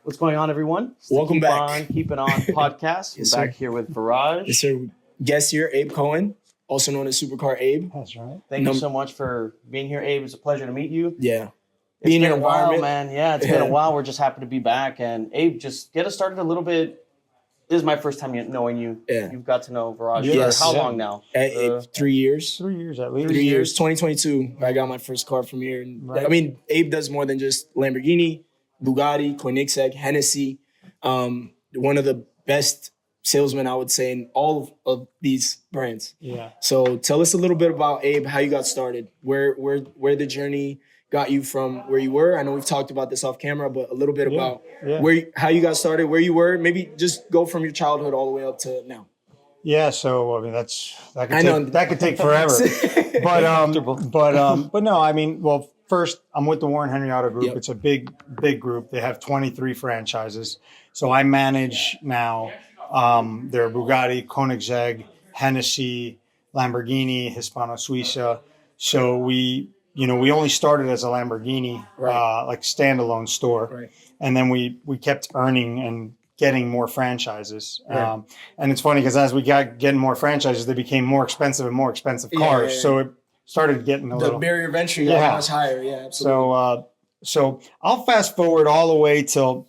What's going on, everyone? Welcome back. Keeping on podcast. Yes, We're back sir. here with Viraj. Yes, sir. Guest here, Abe Cohen, also known as Supercar Abe. That's right. Thank you so much for being here, Abe. It's a pleasure to meet you. Yeah. It's Being been in a while, environment. man. Yeah, it's been a while. We're just happy to be back. And Abe, just get us started a little bit. This is my first time knowing you. Yeah. You've got to know Viraj Yes. for how Yeah. long now? Abe, 3 years. 3 years at least. 3 years. 2022, I got my first car from here. And, Right. I mean, Abe does more than just Lamborghini, Bugatti, Koenigsegg, Hennessy. One of the best salesmen, I would say, in all of these brands. Yeah. So tell us a little bit about Abe, how you got started, where the journey got you from where you were. I know we've talked about this off camera, but a little bit about how you got started, where you were. Maybe just go from your childhood all the way up to now. Yeah. So I mean, that could take forever. but no, I mean, well, first I'm with the Warren Henry Auto Group. Yep. It's a big group. They have 23 franchises. So I manage now their Bugatti, Koenigsegg, Hennessy, Lamborghini, Hispano Suiza. So we only started as a Lamborghini, like standalone store. Right. And then we kept earning and getting more franchises. And it's funny because as we got getting more franchises, they became more expensive and more expensive cars. So it started getting a little. The barrier of entry got much higher. Yeah, absolutely. So I'll fast forward all the way till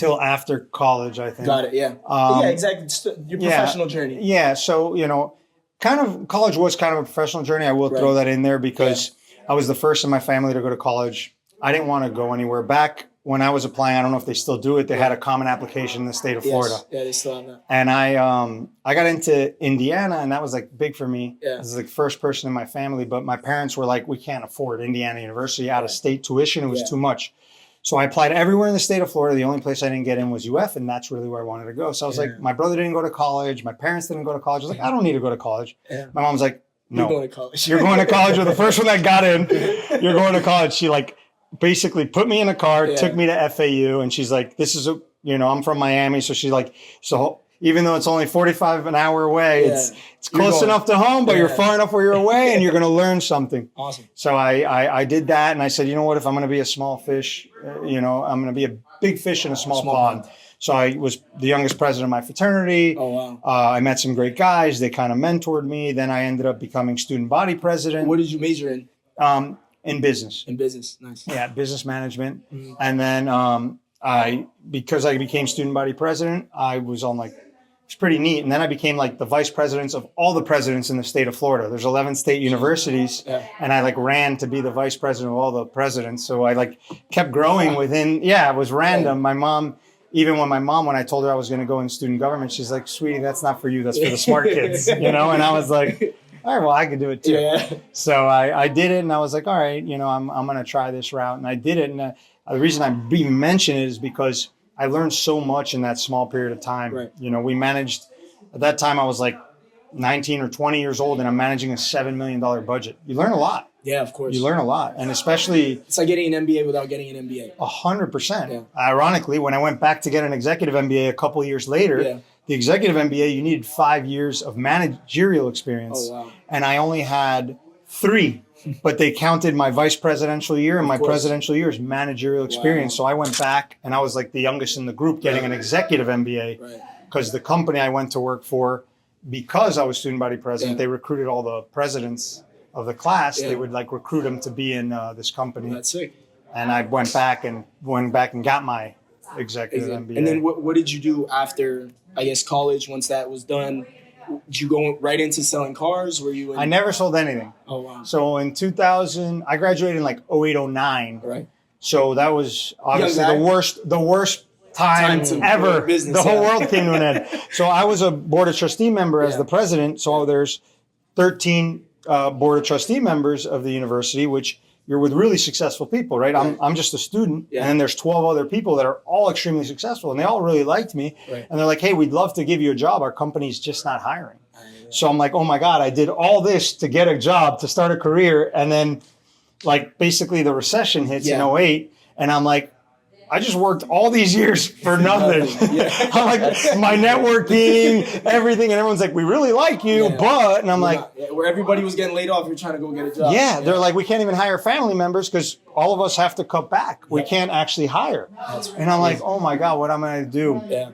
after college, I think. Got it. Yeah. Yeah, exactly. Your professional journey. Yeah. So, kind of college was kind of a professional journey. I will throw that in there because I was the first in my family to go to college. I didn't want to go anywhere. Back when I was applying, I don't know if they still do it. They had a common application in the state of Florida. Yeah, they still have that. And I got into Indiana, and that was like big for me. Yeah. I was like the first person in my family, but my parents were like, we can't afford Indiana University out of state tuition. It was too much. So I applied everywhere in the state of Florida. The only place I didn't get in was UF, and that's really where I wanted to go. So I was like, my brother didn't go to college. My parents didn't go to college. I was like, I don't need to go to FAU. Yeah. My mom's like, no. You're going to college. You're going to college. You're the first one that got in. You're going to college. She like basically put me in a car, took me to FAU, and she's like, this is I'm from Miami. So she's like, so even though it's only 45 an hour away, it's close enough to home, but you're far enough where you're away and you're going to learn something. Awesome. So I did that, and I said, you know what, if I'm going to be a small fish, I'm going to be a big fish in a small pond. So I was the youngest president of my fraternity. Oh, wow. I met some great guys. They kind of mentored me. Then I ended up becoming student body president. What did you major in? In business. In business. Nice. Yeah, business management. Mm-hmm. And then because I became student body president, I was on it's pretty neat. And then I became like the vice presidents of all the presidents in the state of Florida. There's 11 state universities, and I ran to be the vice president of all the presidents. So I kept growing within. Yeah, it was random. My mom, when I told her I was going to go in student government, she's like, "Sweetie, that's not for you. That's for the smart kids," And I was like, all right, well, I could do it too. Yeah. So I did it, and I was like, all right, I'm going to try this route, and I did it. And the reason I mention it is because I learned so much in that small period of time. Right. We managed, at that time I was like 19 or 20 years old, and I'm managing a $7 million budget. You learn a lot. Yeah, of course. You learn a lot. And especially... It's like getting an MBA without getting an MBA. 100%. Yeah. Ironically, when I went back to get an executive MBA a couple years later, the executive MBA, you needed 5 years of managerial experience. Oh, wow. And I only had 3. But they counted my vice presidential year and my presidential year as managerial experience. Wow. So I went back, and I was like the youngest in the group getting an executive MBA because the company I went to work for, because I was student body president, they recruited all the presidents of the class. They would recruit them to be in this company. That's sick. And I went back and got my executive MBA. And then what did you do after, I guess, college? Once that was done, did you go right into selling cars? Were you? I never sold anything. Oh, wow. So in 2000, I graduated in 08, 09. Right. So that was obviously the worst time ever. Business, the whole world came to an end. So I was a board of trustee member as the president. So there's 13 board of trustee members of the university, which you're with really successful people, right? I'm just a student, and then there's 12 other people that are all extremely successful, and they all really liked me. Right. And they're like, hey, we'd love to give you a job. Our company's just not hiring. So I'm like, oh my God, I did all this to get a job, to start a career, and then basically the recession hits in 08, and I'm like, I just worked all these years for nothing. I'm like, my networking, everything, and everyone's like, we really like you, but, and I'm like, where everybody was getting laid off, you're trying to go get a job. Yeah, they're like, we can't even hire family members because all of us have to cut back. We can't actually hire. And I'm like, oh my God, what am I going to do? Yeah.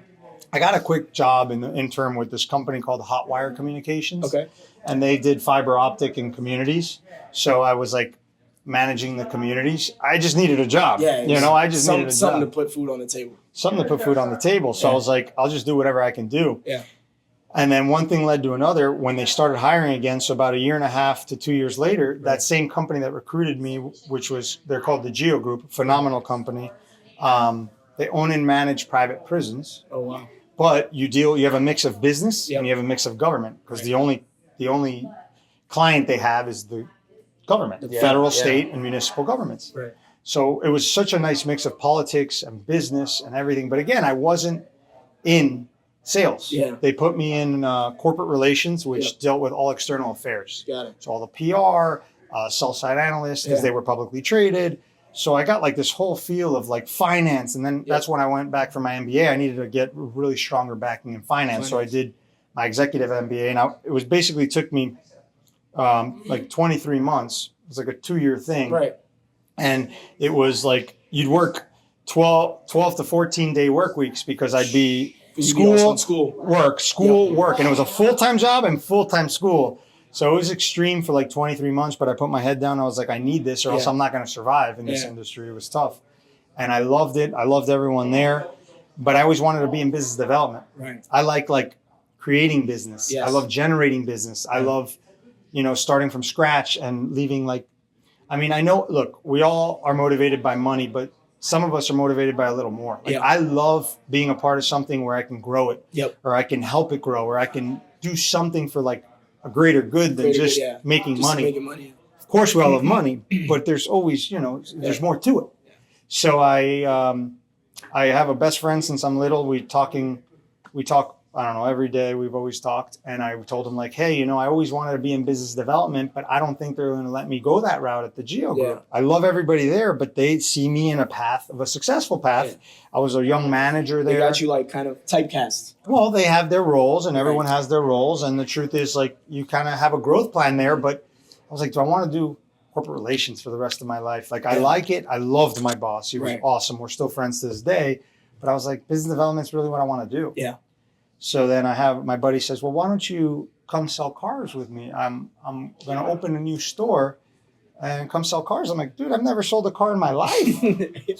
I got a quick job in the interim with this company called Hotwire Communications. Okay. And they did fiber optic in communities. So I was like managing the communities. I just needed a job. Yeah. I just needed a job. Something to put food on the table. Something to put food on the table. So I was like, I'll just do whatever I can do. Yeah. And then one thing led to another. When they started hiring again, so about 1.5 to 2 years later, that same company that recruited me, they're called the Geo Group, phenomenal company. They own and manage private prisons. Oh, wow. But you have a mix of business and you have a mix of government, because the only client they have is the government, federal, state, and municipal governments. Right. So it was such a nice mix of politics and business and everything. But again, I wasn't in sales. Yeah. They put me in corporate relations, which dealt with all external affairs. Got it. So all the PR, sell-side analysts, because they were publicly traded. So I got like this whole feel of like finance. And then that's when I went back for my MBA. I needed to get really stronger backing in finance. So I did my executive MBA. And it was basically took me like 23 months. It was like a 2-year thing. Right. And it was like you'd work 12 to 14-day work weeks, because I'd be school, work. And it was a full-time job and full-time school. So it was extreme for like 23 months, but I put my head down. I was like, I need this or else I'm not going to survive in this industry. It was tough. And I loved it. I loved everyone there. But I always wanted to be in business development. Right. I like creating business. Yes. I love generating business. I love, starting from scratch and leaving I know, look, we all are motivated by money, but some of us are motivated by a little more. I love being a part of something where I can grow it or I can help it grow, or I can do something for like a greater good than just making money. Of course, we all have money, but there's always, there's more to it. So I have a best friend since I'm little. We talk, I don't know, every day. We've always talked. And I told him like, hey, I always wanted to be in business development, but I don't think they're going to let me go that route at the Geo Group. I love everybody there, but they see me in a successful path. I was a young manager there. They got you like kind of typecast. Well, they have their roles and everyone has their roles. And the truth is like, you kind of have a growth plan there, but I was like, do I want to do corporate relations for the rest of my life? Like, I like it. I loved my boss. He was awesome. We're still friends to this day, but I was like, business development is really what I want to do. Yeah. So then my buddy says, well, why don't you come sell cars with me? I'm going to open a new store and come sell cars. I'm like, dude, I've never sold a car in my life.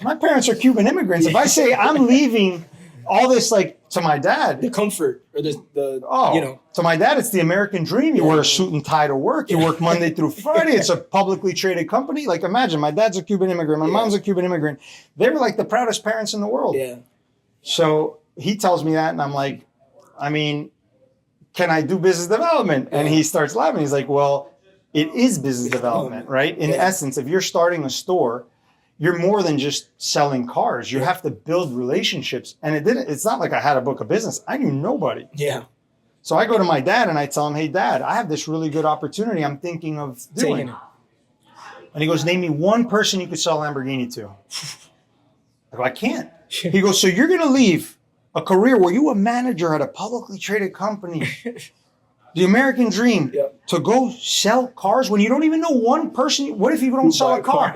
My parents are Cuban immigrants. If I say I'm leaving all this, like, to my dad, the comfort or to my dad, it's the American dream. You wear a suit and tie to work. You work Monday through Friday. It's a publicly traded company. Like, imagine, my dad's a Cuban immigrant. My mom's a Cuban immigrant. They were like the proudest parents in the world. Yeah. So he tells me that, and I'm like, can I do business development? And he starts laughing. He's like, well, it is business development, right? In essence, if you're starting a store, you're more than just selling cars. You have to build relationships. And it's not like I had a book of business. I knew nobody. Yeah. So I go to my dad and I tell him, hey, Dad, I have this really good opportunity I'm thinking of doing. And he goes, name me one person you could sell a Lamborghini to. I go, I can't. He goes, so you're going to leave a career where you were a manager at a publicly traded company, the American dream, to go sell cars when you don't even know one person. What if you don't sell a car?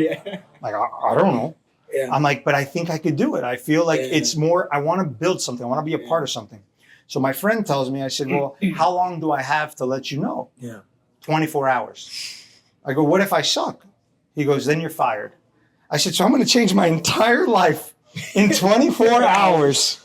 Like, I don't know. Yeah. I'm like, but I think I could do it. I feel like it's more, I want to build something. I want to be a part of something. So my friend tells me, I said, well, how long do I have to let you know? 24 hours. I go, what if I suck? He goes, then you're fired. I said, so I'm going to change my entire life in 24 hours.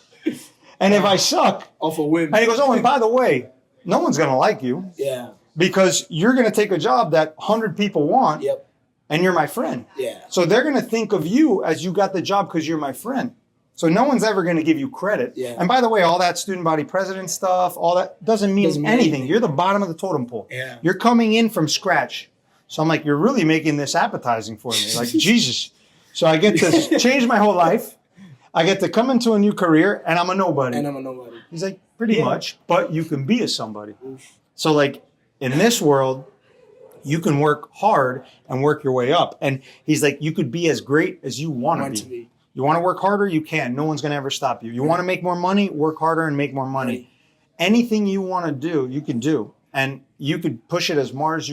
And if I suck, off a whim. And he goes, oh, and by the way, no one's going to like you. Yeah. Because you're going to take a job that 100 people want. Yep. And you're my friend. Yeah. So they're going to think of you as you got the job because you're my friend. So no one's ever going to give you credit. Yeah. And by the way, all that student body president stuff, all that doesn't mean anything. You're the bottom of the totem pole. Yeah. You're coming in from scratch. So I'm like, you're really making this appetizing for me. Like, Jesus. So I get to change my whole life. I get to come into a new career, and I'm a nobody. He's like, pretty much, but you can be a somebody. So like, in this world, you can work hard and work your way up. And he's like, you could be as great as you want to be. You want to work harder? You can. No one's going to ever stop you. You want to make more money? Work harder and make more money. Right. Anything you want to do, you can do. And you could push it as much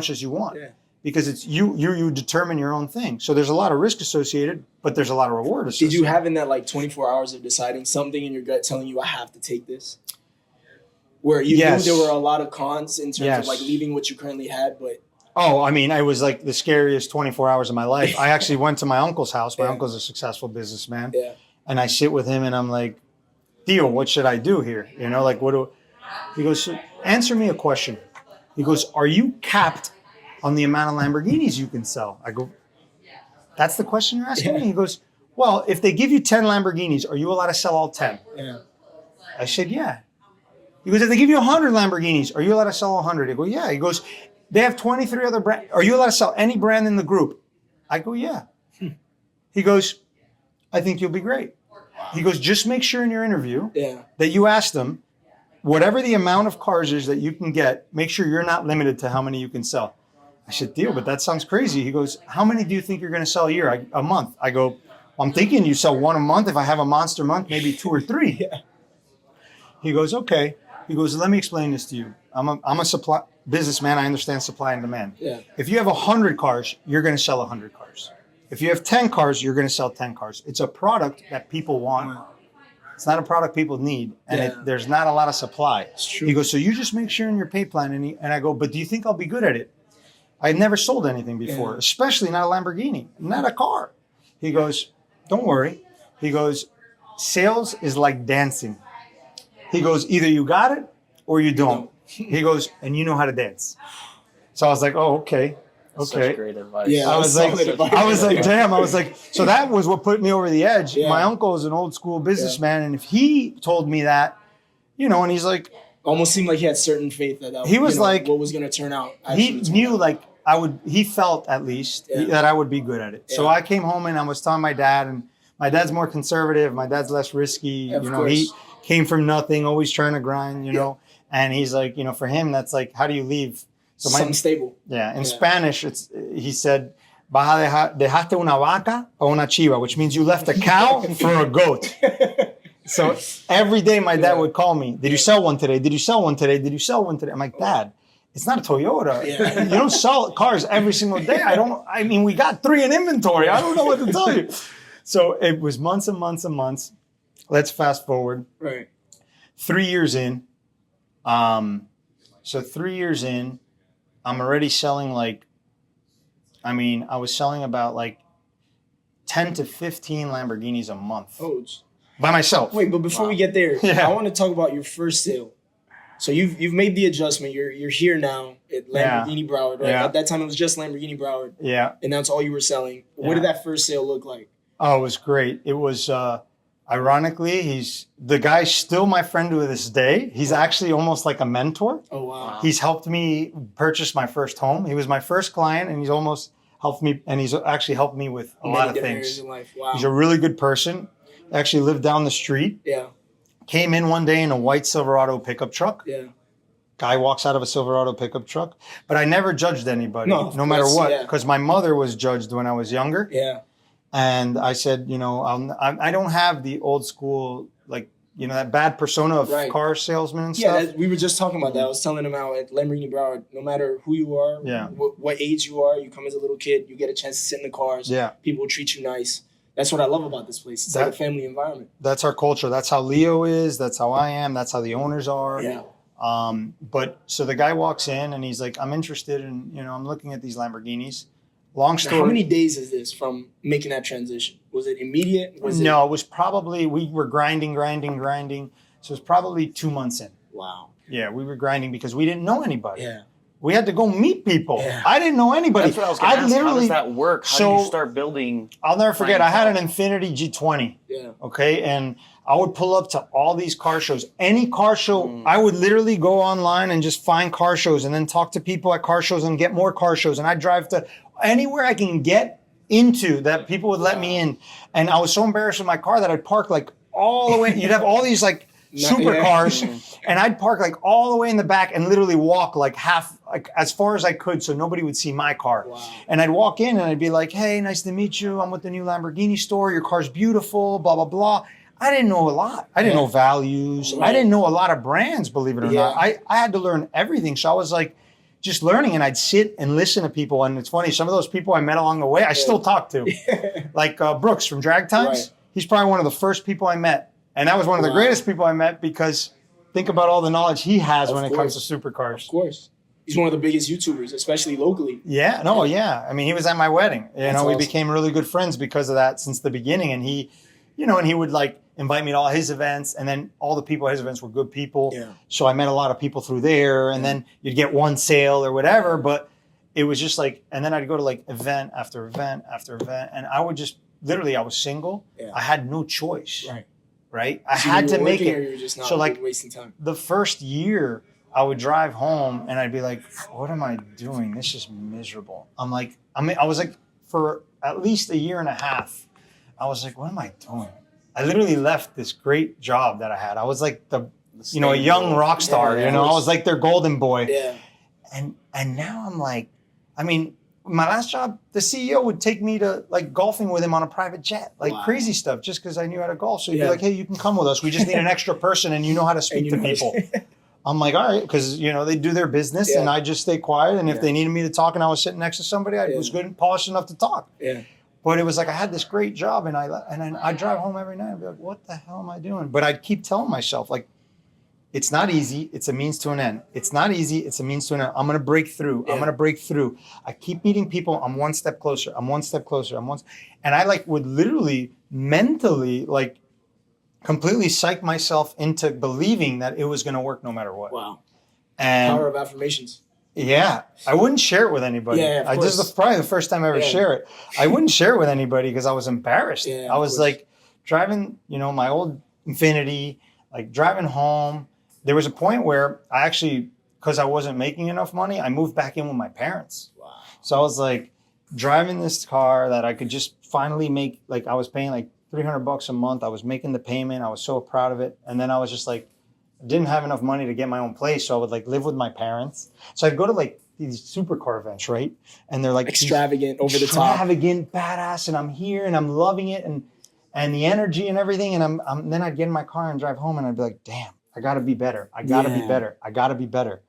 as you want. Yeah. Because it's you determine your own thing. So there's a lot of risk associated, but there's a lot of reward associated. Did you have in that like 24 hours of deciding something in your gut telling you I have to take this? Where you knew there were a lot of cons in terms of like leaving what you currently had, but I mean, I was like the scariest 24 hours of my life. I actually went to my uncle's house. My uncle's a successful businessman. Yeah. And I sit with him and I'm like, Theo, what should I do here? You know, like he goes, answer me a question. He goes, are you capped on the amount of Lamborghinis you can sell? I go, that's the question you're asking me? He goes, well, if they give you 10 Lamborghinis, are you allowed to sell all 10? Yeah. I said, yeah. He goes, if they give you 100 Lamborghinis, are you allowed to sell 100? I go, yeah. He goes, they have 23 other brands. Are you allowed to sell any brand in the group? I go, yeah. He goes, I think you'll be great. He goes, just make sure in your interview that you ask them, whatever the amount of cars is that you can get, make sure you're not limited to how many you can sell. I said, deal, but that sounds crazy. He goes, how many do you think you're going to sell a month? I go, well, I'm thinking you sell one a month. If I have a monster month, maybe 2 or 3. Yeah. He goes, okay. He goes, let me explain this to you. I'm a businessman. I understand supply and demand. Yeah. If you have 100 cars, you're going to sell 100 cars. If you have 10 cars, you're going to sell 10 cars. It's a product that people want. It's not a product people need, and there's not a lot of supply. It's true. He goes, so you just make sure in your pay plan. And I go, but do you think I'll be good at it? I had never sold anything before, especially not a Lamborghini, not a car. He goes, don't worry. He goes, sales is like dancing. He goes, either you got it or you don't. He goes, and you know how to dance. So I was like, oh, okay. Such great advice. Yeah, I was like, damn. I was like, so that was what put me over the edge. Yeah. My uncle is an old school businessman, and if he told me that, you know, and he's like, almost seemed like he had certain faith that he was like, what was going to turn out. He knew like he felt at least that I would be good at it. So I came home and I was telling my dad, and my dad's more conservative. My dad's less risky. Of you know, course. he came from nothing, always trying to grind, you know, and he's like, you know, for him, that's like, how do you leave? So something stable. Yeah. In Spanish, he said, dejaste una vaca o una chiva, which means you left a cow for a goat. So every day my dad would call me, did you sell one today? Did you sell one today? Did you sell one today? I'm like, Dad, it's not a Toyota. Yeah. You don't sell cars every single day. I mean, we got 3 in inventory. I don't know what to tell you. So it was months and months and months. Let's fast forward. Right. 3 years in. So 3 years in, I'm already selling I was selling about like 10 to 15 Lamborghinis a month. Oh, by myself. Wait, but before we get there, I want to talk about your first sale. So you've made the adjustment. You're here now at Lamborghini Broward, right? Yeah. At that time, it was just Lamborghini Broward. Yeah. And that's all you were selling. What did that first sale look like? Oh, it was great. It was, ironically, the guy's still my friend to this day. He's actually almost like a mentor. Oh, wow. He's helped me purchase my first home. He was my first client, and he's almost helped me, and he's actually helped me with a lot of things. In life. Wow. He's a really good person. Actually lived down the street. Yeah. Came in one day in a white Silverado pickup truck. Yeah. Guy walks out of a Silverado pickup truck. But I never judged anybody, no matter what, because my mother was judged when I was younger. Yeah. And I said, you know, I don't have the old school, like, you know, that bad persona of car salesman and stuff. Yeah, we were just talking about that. I was telling him how at Lamborghini Broward, no matter who you are, what age you are, you come as a little kid, you get a chance to sit in the cars. Yeah. People treat you nice. That's what I love about this place. It's like a family environment. That's our culture. That's how Leo is. That's how I am. That's how the owners are. Yeah. But so the guy walks in and he's like, I'm interested in, you know, I'm looking at these Lamborghinis. Long story. Now, how many days is this from making that transition? Was it immediate? It was probably, we were grinding. So it was probably 2 months in. Wow. Yeah, we were grinding because we didn't know anybody. Yeah. We had to go meet people. Yeah. I didn't know anybody. That's what I was going to ask. How does that work? How do you start building? I'll never forget. I had an Infiniti G20. Yeah. Okay. And I would pull up to all these car shows. Any car show, I would literally go online and just find car shows and then talk to people at car shows and get more car shows. And I'd drive to anywhere I can get into that people would let me in. And I was so embarrassed with my car that I'd park like all the way. You'd have all these like supercars, and I'd park like all the way in the back and literally walk like half, like as far as I could, so nobody would see my car. Wow. And I'd walk in and I'd be like, "Hey, nice to meet you. I'm with the new Lamborghini store. Your car's beautiful. Blah blah blah." I didn't know a lot. I didn't know values. Right. I didn't know a lot of brands, believe it or not. I had to learn everything. So I was like, just learning, and I'd sit and listen to people. And it's funny, some of those people I met along the way, I still talk to. Like Brooks from Drag Times. Right. He's probably one of the first people I met. And that was one of the greatest people I met, because think about all the knowledge he has when it comes to supercars. Of course. He's one of the biggest YouTubers, especially locally. Yeah, no, yeah. I mean, he was at my wedding. You know, we awesome. became really good friends because of that since the beginning. And he, you know, and he would like invite me to all his events, and then all the people at his events were good people. Yeah. So I met a lot of people through there, and then you'd get one sale or whatever, but it was just like, and then I'd go to like event after event after event, and I would just, literally, I was single. Yeah. I had no choice. Right? I had to make it. Or you were just not so like wasting time. The first year I would drive home and I'd be like, what am I doing? This is miserable. I was like, for at least a year and a half, I was like, what am I doing? I literally left this great job that I had. I was like a young rock star, I was like their golden boy. Yeah. And now I'm like, I mean, my last job, the CEO would take me to like golfing with him on a private jet, like crazy stuff, just because I knew how to golf. So he'd be like, hey, you can come with us. We just need an extra person and you know how to speak to people. I'm like, all right, because, they do their business and I just stay quiet. And if they needed me to talk and I was sitting next to somebody, I was good and polished enough to talk. Yeah. But it was like I had this great job, and I'd drive home every night and be like, what the hell am I doing? But I'd keep telling myself, like, it's not easy. It's a means to an end. It's not easy. It's a means to an end. I'm going to break through. I'm going to break through. I keep meeting people. I'm one step closer. I'm one step closer. And I like would literally mentally like completely psych myself into believing that it was going to work no matter what. Wow. And power of affirmations. Yeah, I wouldn't share it with anybody. Yeah, this is probably the first time I ever share it. I wouldn't share it with anybody because I was embarrassed. Yeah, I was like driving, my old Infinity, like driving home. There was a point where I actually, because I wasn't making enough money, I moved back in with my parents. Wow. So I was like driving this car that I could just finally make, like I was paying like $300 a month. I was making the payment. I was so proud of it. And then I was just like, didn't have enough money to get my own place, so I would like live with my parents. So I'd go to like these supercar events, right? And they're like extravagant, over the top, extravagant, badass, and I'm here and I'm loving it and the energy and everything. And then I'd get in my car and drive home, and I'd be like, damn, I gotta be better. I gotta be better. I gotta be better.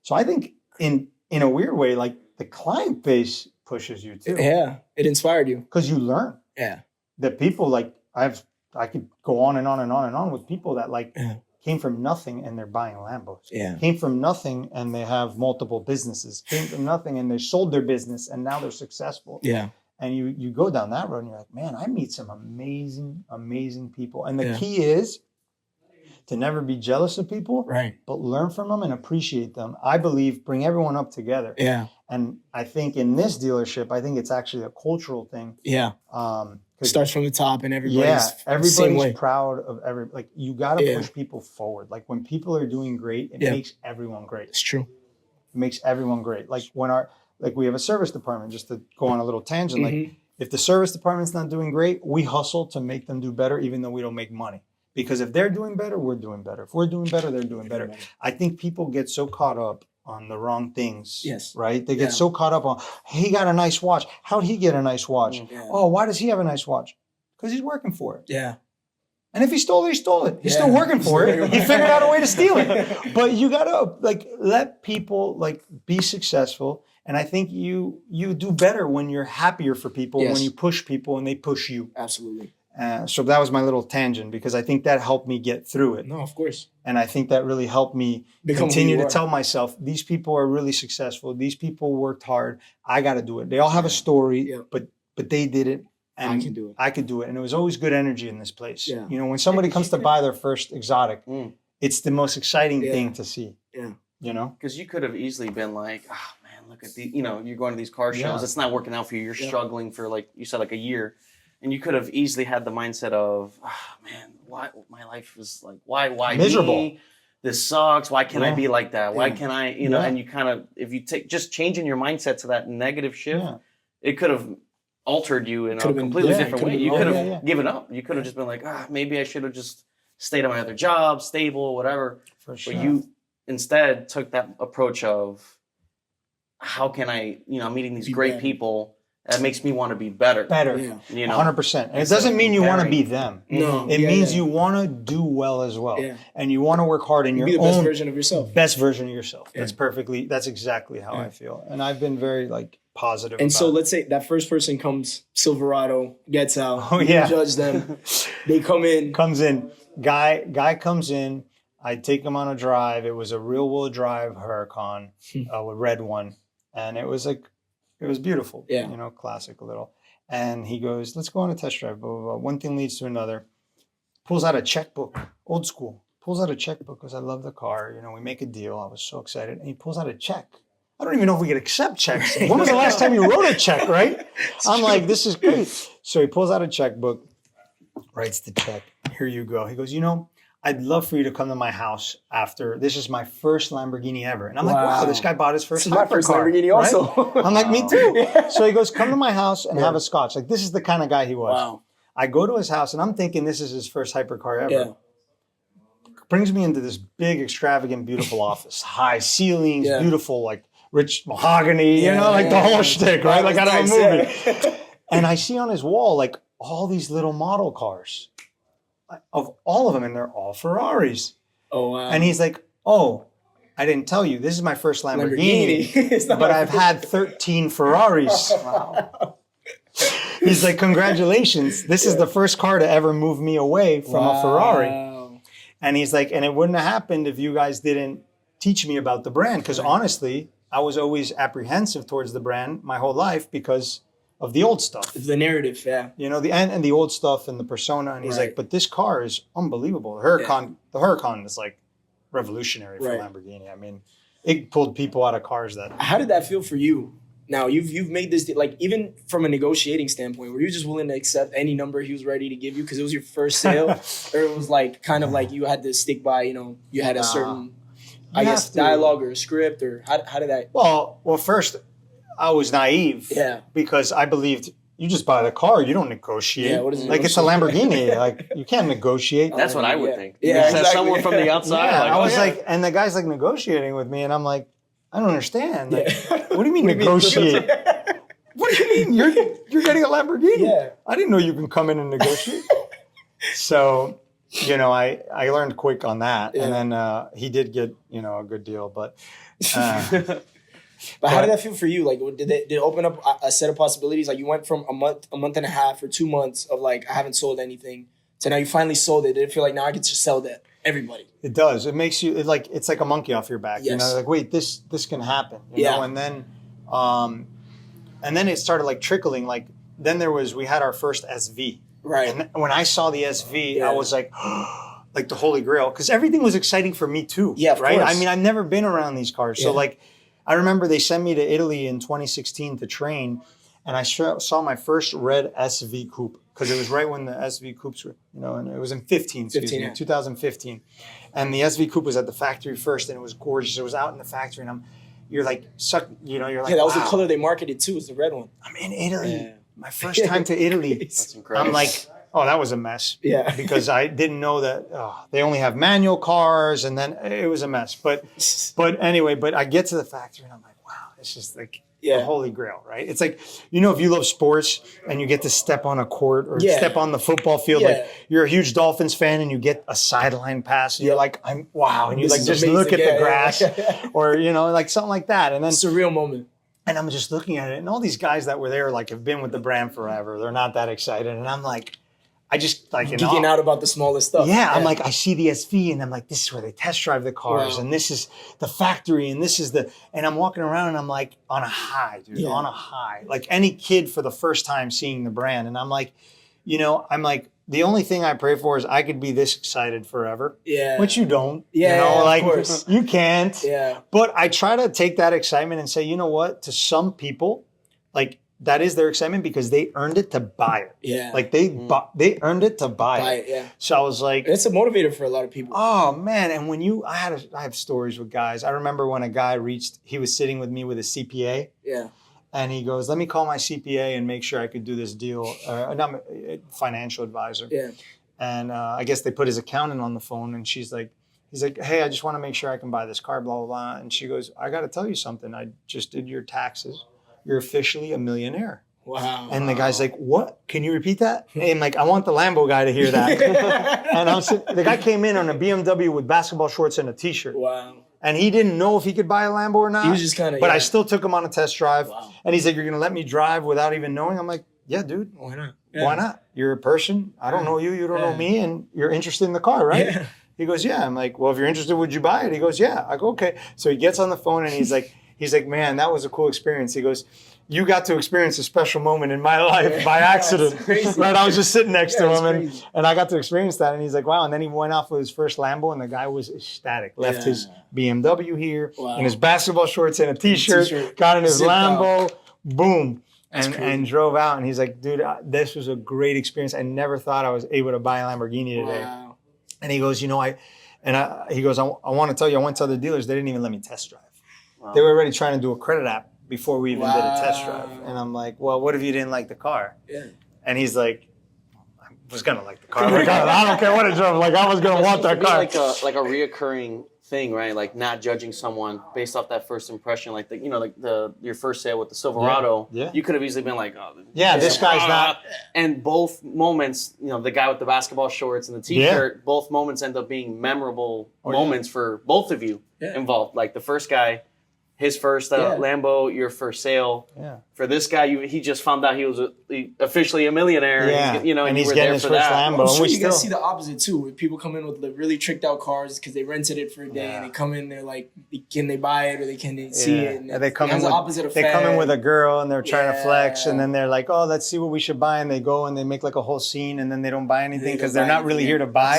So I think in a weird way, like the client base pushes you too. Yeah, it inspired you because you learn. Yeah, that people like I could go on and on and on and on with people that like. Yeah. Came from nothing and they're buying Lambos. Yeah. Came from nothing and they have multiple businesses. Came from nothing and they sold their business and now they're successful. Yeah. And you go down that road and you're like, man, I meet some amazing, amazing people. And the key is to never be jealous of people, right? But learn from them and appreciate them. I believe bring everyone up together. Yeah. And I think in this dealership, I think it's actually a cultural thing. Yeah. Starts from the top and everybody's proud of like you got to push people forward. Like when people are doing great, it makes everyone great. It's true. It makes everyone great. Like when we have a service department, just to go on a little tangent, like if the service department's not doing great, we hustle to make them do better, even though we don't make money. Because if they're doing better, we're doing better. If we're doing better, they're doing better. I think people get so caught up on the wrong things. Yes. Right? They get so caught up on, he got a nice watch. How'd he get a nice watch? Yeah. Oh, why does he have a nice watch? Because he's working for it. Yeah. And if he stole it, he stole it. He's still working for it. He figured out a way to steal it. But you gotta like let people like be successful. And I think you do better when you're happier for people, when you push people and they push you. Absolutely. So that was my little tangent because I think that helped me get through it. No, of course. And I think that really helped me continue to tell myself, these people are really successful. These people worked hard. I got to do it. They all have a story, but they did it. And I can do it. I could do it. And it was always good energy in this place. Yeah. When somebody comes to buy their first exotic, it's the most exciting thing to see. Yeah. Because you could have easily been like, oh, man, look at the, you're going to these car shows. It's not working out for you. You're struggling for like, you said like a year. And you could have easily had the mindset of, man, why my life is like, why miserable? Me? This sucks. Why can't I be like that? Why can't I, and you kind of, if you take just changing your mindset to that negative shift, it could have altered you in a completely different way. You could have given up. You could have just been like, maybe I should have just stayed at my other job, stable, whatever. For sure. But you instead took that approach of how can I, I'm meeting these great people. That makes me want to be better. Better. Yeah. 100%. And it doesn't mean you want to be them. No. It means you want to do well as well. Yeah. And you want to work hard in your be the own best version of yourself. Best version of yourself. Yeah. That's exactly how I feel. And I've been very positive And about so it. let's say that first person comes, Silverado, gets out. Oh, you yeah. judge them. They come in. Comes in. Guy comes in. I take him on a drive. It was a rear-wheel drive Huracan, a red one. And it was it was beautiful. Yeah. Classic little. And he goes, let's go on a test drive. Blah, blah, blah. One thing leads to another. Pulls out a checkbook, old school. Pulls out a checkbook because I love the car. We make a deal. I was so excited. And he pulls out a check. I don't even know if we could accept checks. When was the last time you wrote a check, right? I'm like, this is great. So he pulls out a checkbook, writes the check. Here you go. He goes, I'd love for you to come to my house after. This is my first Lamborghini ever. And I'm like, wow, this guy bought his first my first Lamborghini right? also. I'm like, me too. Yeah. So he goes, come to my house and have a scotch. This is the kind of guy he was. Wow. I go to his house and I'm thinking this is his first hypercar ever. Yeah. Brings me into this big, extravagant, beautiful office. High ceilings, beautiful, rich mahogany, the whole shtick, right? Out of a movie. And I see on his wall, all these little model cars. Of all of them, and they're all Ferraris. Oh, wow. And he's like, oh, I didn't tell you. This is my first Lamborghini. But I've had 13 Ferraris. Wow. He's like, congratulations. This is the first car to ever move me away from a Ferrari. And he's like, and it wouldn't have happened if you guys didn't teach me about the brand. Because honestly, I was always apprehensive towards the brand my whole life because of the old stuff. The narrative, yeah. And the old stuff and the persona. And he's like, but this car is unbelievable. The Huracan is revolutionary for Lamborghini. I mean, it pulled people out of cars that. How did that feel for you? Now you've made this even from a negotiating standpoint, were you just willing to accept any number he was ready to give you because it was your first sale, or it was you had to stick by you had a certain dialogue or a script, or how did that? Well, first I was naive, because I believed you just buy the car, you don't negotiate. Yeah, what is it? It's a Lamborghini, you can't negotiate. That's what I would think. Yeah, exactly. Someone from the outside. I was and the guy's negotiating with me, and I'm like, I don't understand. What do you mean negotiate? What do you mean? You're getting a Lamborghini? Yeah. I didn't know you can come in and negotiate. So, I learned quick on that, and then he did get a good deal, but. But how did that feel for you? Did it open up a set of possibilities? You went from a month and a half or 2 months of I haven't sold anything to now you finally sold it. Did it feel like now I could just sell that everybody? It does. It makes you it's like a monkey off your back. Yes. Wait, this can happen. You know? And then it started trickling. Then we had our first SV. Right. And when I saw the SV, I was like the Holy Grail, because everything was exciting for me too. Yeah, of right. course. I mean, I've never been around these cars, so I remember they sent me to Italy in 2016 to train, and I saw my first red SV coupe, because it was right when the SV coupes were, and it was in 2015. And the SV coupe was at the factory first, and it was gorgeous. It was out in the factory, and you're like, that was the color they marketed too, was the red one. I'm in Italy. My first time to Italy. That's incredible. I'm like, oh, that was a mess. Yeah. Because I didn't know that they only have manual cars, and then it was a mess. But anyway, I get to the factory and I'm like, wow, this is the Holy Grail, right? It's if you love sports and you get to step on a court or step on the football field, you're a huge Dolphins fan and you get a sideline pass, and you're like, wow, and you just amazing. Look at the grass or something like that, and then surreal moment. And I'm just looking at it, and all these guys that were there have been with the brand forever. They're not that excited, and I'm like, I just geeking out about the smallest stuff. Yeah, I'm I see the SV, and I'm like, this is where they test drive the cars, and this is the factory, and this is and I'm walking around, and I'm on a high, dude, on a high, any kid for the first time seeing the brand, and I'm the only thing I pray for is I could be this excited forever. Yeah. Which you don't. Yeah, of course. You can't. Yeah. But I try to take that excitement and say, you know what? To some people, that is their excitement because they earned it to buy it. Yeah. They earned it to buy it. Yeah. So I was like, it's a motivator for a lot of people. Oh man. And when I have stories with guys. I remember when a guy he was sitting with me with a CPA. Yeah. And he goes, let me call my CPA and make sure I could do this deal. Not a financial advisor. Yeah. And I guess they put his accountant on the phone, and he's like, hey, I just want to make sure I can buy this car, blah, blah, blah. And she goes, I got to tell you something. I just did your taxes. You're officially a millionaire. Wow. And the guy's like, what? Can you repeat that? And I'm like, I want the Lambo guy to hear that. And the guy came in on a BMW with basketball shorts and a T-shirt. Wow. And he didn't know if he could buy a Lambo or not. He was just kind of, but I still took him on a test drive. Wow. And he's like, you're going to let me drive without even knowing? I'm like, yeah, dude. Why not? Why not? You're a person. I don't know you. You don't know me. And you're interested in the car, right? Yeah. He goes, yeah. I'm like, well, if you're interested, would you buy it? He goes, yeah. I go, okay. So he gets on the phone and he's like, man, that was a cool experience. He goes, you got to experience a special moment in my life by accident. Right? I was just sitting next to him and I got to experience that. And he's like, wow. And then he went off with his first Lambo and the guy was ecstatic. Left his BMW here in his basketball shorts and a T-shirt, got in his Lambo, boom. And drove out. And he's like, dude, this was a great experience. I never thought I was able to buy a Lamborghini today. Wow. And he goes, he goes, I want to tell you, I went to other dealers. They didn't even let me test drive. Wow. They were already trying to do a credit app before we even did a test drive. And I'm like, well, what if you didn't like the car? Yeah. And he's like, I was going to like the car. Like, I don't care what it drove. Like, I was going to want that car. Like a reoccurring thing, right? Like not judging someone based off that first impression. Like your first sale with the Silverado. Yeah. You could have easily been like, oh, yeah, this guy's not. And both moments, the guy with the basketball shorts and the T-shirt, both moments end up being memorable moments for both of you involved. Like the first guy, his first Lambo, your first sale. Yeah. For this guy, he just found out he was officially a millionaire. Yeah. And he's you were getting there his for first that. Lambo. I'm sure you guys see the opposite too. With people come in with really tricked out cars because they rented it for a day and they come in, they're like, can they buy it or can they see it? And they come in the opposite effect. They come in with a girl and they're trying to flex, and then they're like, oh, let's see what we should buy, and they go and they make like a whole scene, and then they don't buy anything because they're not really here to buy.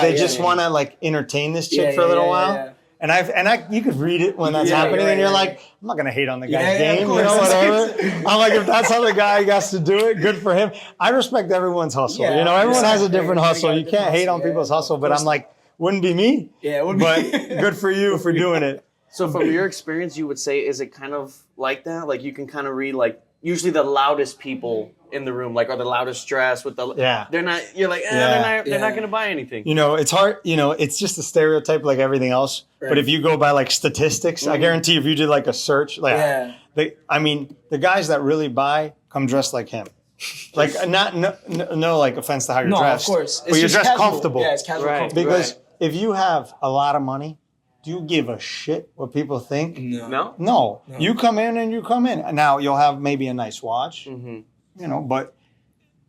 They just want to like entertain this chick for a little while. Yeah. And you could read it when that's happening, and you're like, I'm not gonna hate on the guy's game, whatever. I'm like, if that's how the guy has to do it, good for him. I respect everyone's hustle. Everyone has a different hustle. You can't hate on people's hustle, but I'm like, wouldn't be me. Yeah, it would be. But good for you for doing it. So from your experience, you would say, is it kind of like that? Like you can kind of read like usually the loudest people in the room, like are the loudest dressed with the they're not. You're like, they're not going to buy anything. It's hard. It's just a stereotype like everything else. Right. But if you go by like statistics, I guarantee if you did like a search, like the guys that really buy come dressed like him. Like no like offense to how you're dressed. No, of course. But you're dressed comfortable. Yeah, it's casual. Right. Because if you have a lot of money, do you give a shit what people think? No. You come in and you come in. Now you'll have maybe a nice watch. Mm-hmm. But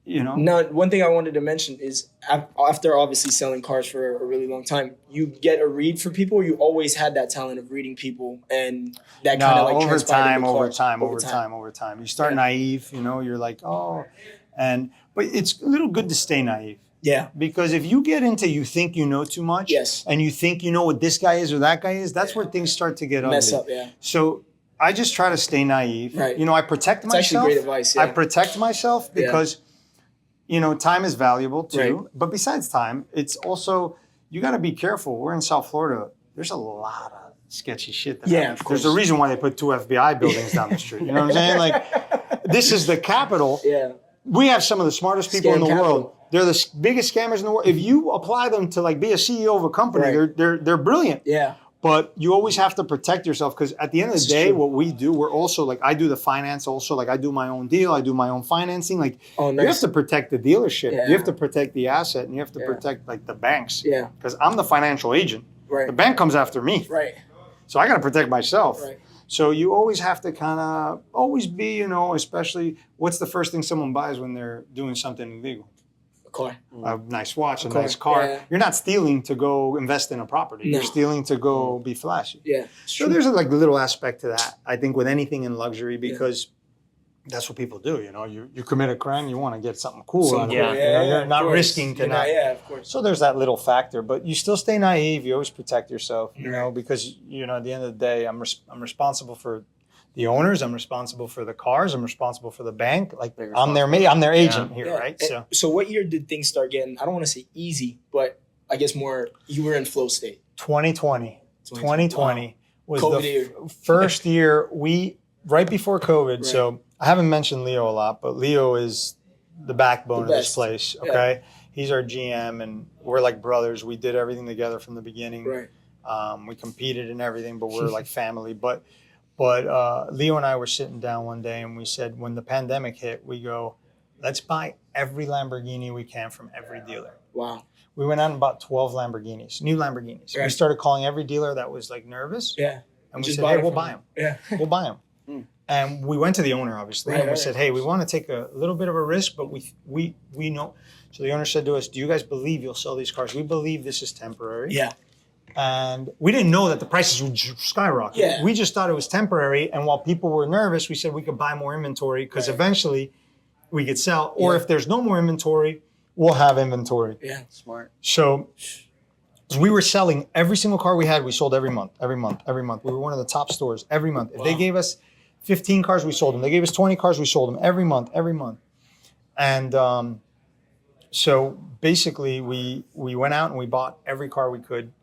Now, one thing I wanted to mention is after obviously selling cars for a really long time, you get a read for people. Or you always had that talent of reading people, and that kind of like over time. You start naive, you're like, oh, but it's a little good to stay naive. Yeah. Because if you get into you think you know too much, and you think you know what this guy is or that guy is, that's where things start to get ugly. Mess up, yeah. So I just try to stay naive. Right. I protect myself. It's actually great advice, yeah. I protect myself because, time is valuable too. Right. But besides time, it's also, you got to be careful. We're in South Florida. There's a lot of sketchy shit that happens. Of course. There's a reason why they put 2 FBI buildings down the street. You know what I'm saying? Like, this is the capital. Yeah. We have some of the smartest people in the world. They're the biggest scammers in the world. If you apply them to like be a CEO of a company, they're brilliant. Yeah. But you always have to protect yourself because at the end of the day, what we do, we're also like, I do the finance also. Like I do my own deal. I do my own financing. Like you have to protect the dealership. Yeah. You have to protect the asset, and you have to protect like the banks. Yeah. Because I'm the financial agent. Right. The bank comes after me. Right. So I got to protect myself. Right. So you always have to kind of always be, especially what's the first thing someone buys when they're doing something illegal? Car. A nice watch, a nice car. Yeah. You're not stealing to go invest in a property. No. You're stealing to go be flashy. Yeah. So there's a little aspect to that, I think, with anything in luxury because that's what people do. You commit a crime, you want to get something cool. You're not risking to not. Yeah, of course. So there's that little factor, but you still stay naive. You always protect yourself, because at the end of the day, I'm responsible for the owners, I'm responsible for the cars, I'm responsible for the bank. Like I'm their agent here, right? So what year did things start getting, I don't want to say easy, but I guess more, you were in flow state? 2020 was COVID the first year right before COVID. Right. So I haven't mentioned Leo a lot, but Leo is the backbone of this place, okay? He's our GM, and we're like brothers. We did everything together from the beginning. Right. We competed and everything, but we're like family. But Leo and I were sitting down one day, and we said, when the pandemic hit, we go, let's buy every Lamborghini we can from every dealer. Wow. We went out and bought 12 Lamborghinis, new Lamborghinis. Right. We started calling every dealer that was like nervous. Yeah. And we Just said, buy hey, it we'll from buy them. them. Yeah. We'll buy them. And we went to the owner, obviously, and we said, hey, we want to take a little bit of a risk, but we know. So the owner said to us, do you guys believe you'll sell these cars? We believe this is temporary. Yeah. And we didn't know that the prices would skyrocket. Yeah. We just thought it was temporary. And while people were nervous, we said we could buy more inventory because eventually we could sell. Or if there's no more inventory, we'll have inventory. Yeah. Smart. So we were selling every single car we had. We sold every month. We were one of the top stores every month. If they gave us 15 cars, we sold them. They gave us 20 cars, we sold them every month. And so basically we went out and we bought every car we could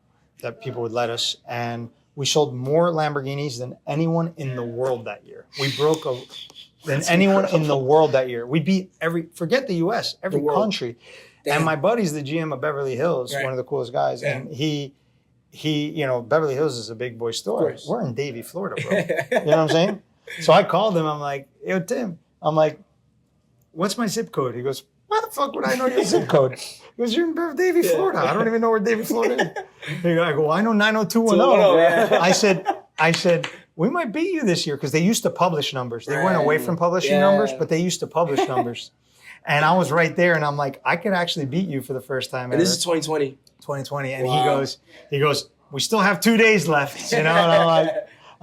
that people would let us. And we sold more Lamborghinis than anyone in the world that year. We broke than anyone in the world that year. We beat forget the US, every country. Damn. And my buddy's the GM of Beverly Hills, one of the coolest guys. Yeah. And he, Beverly Hills is a big boy store. We're in Davie, Florida, bro. You know what I'm saying? So I called him. I'm like, yo, Tim. I'm like, what's my zip code? He goes, why the fuck would I know your zip code? He goes, you're in Davie, Florida. I don't even know where Davie, Florida is. I go, well, I know 90210. I said, we might beat you this year because they used to publish numbers. They went away from publishing numbers, but they used to publish numbers. And I was right there, and I'm like, I could actually beat you for the first time. And this is 2020. 2020, and he goes, we still have 2 days left, you know. And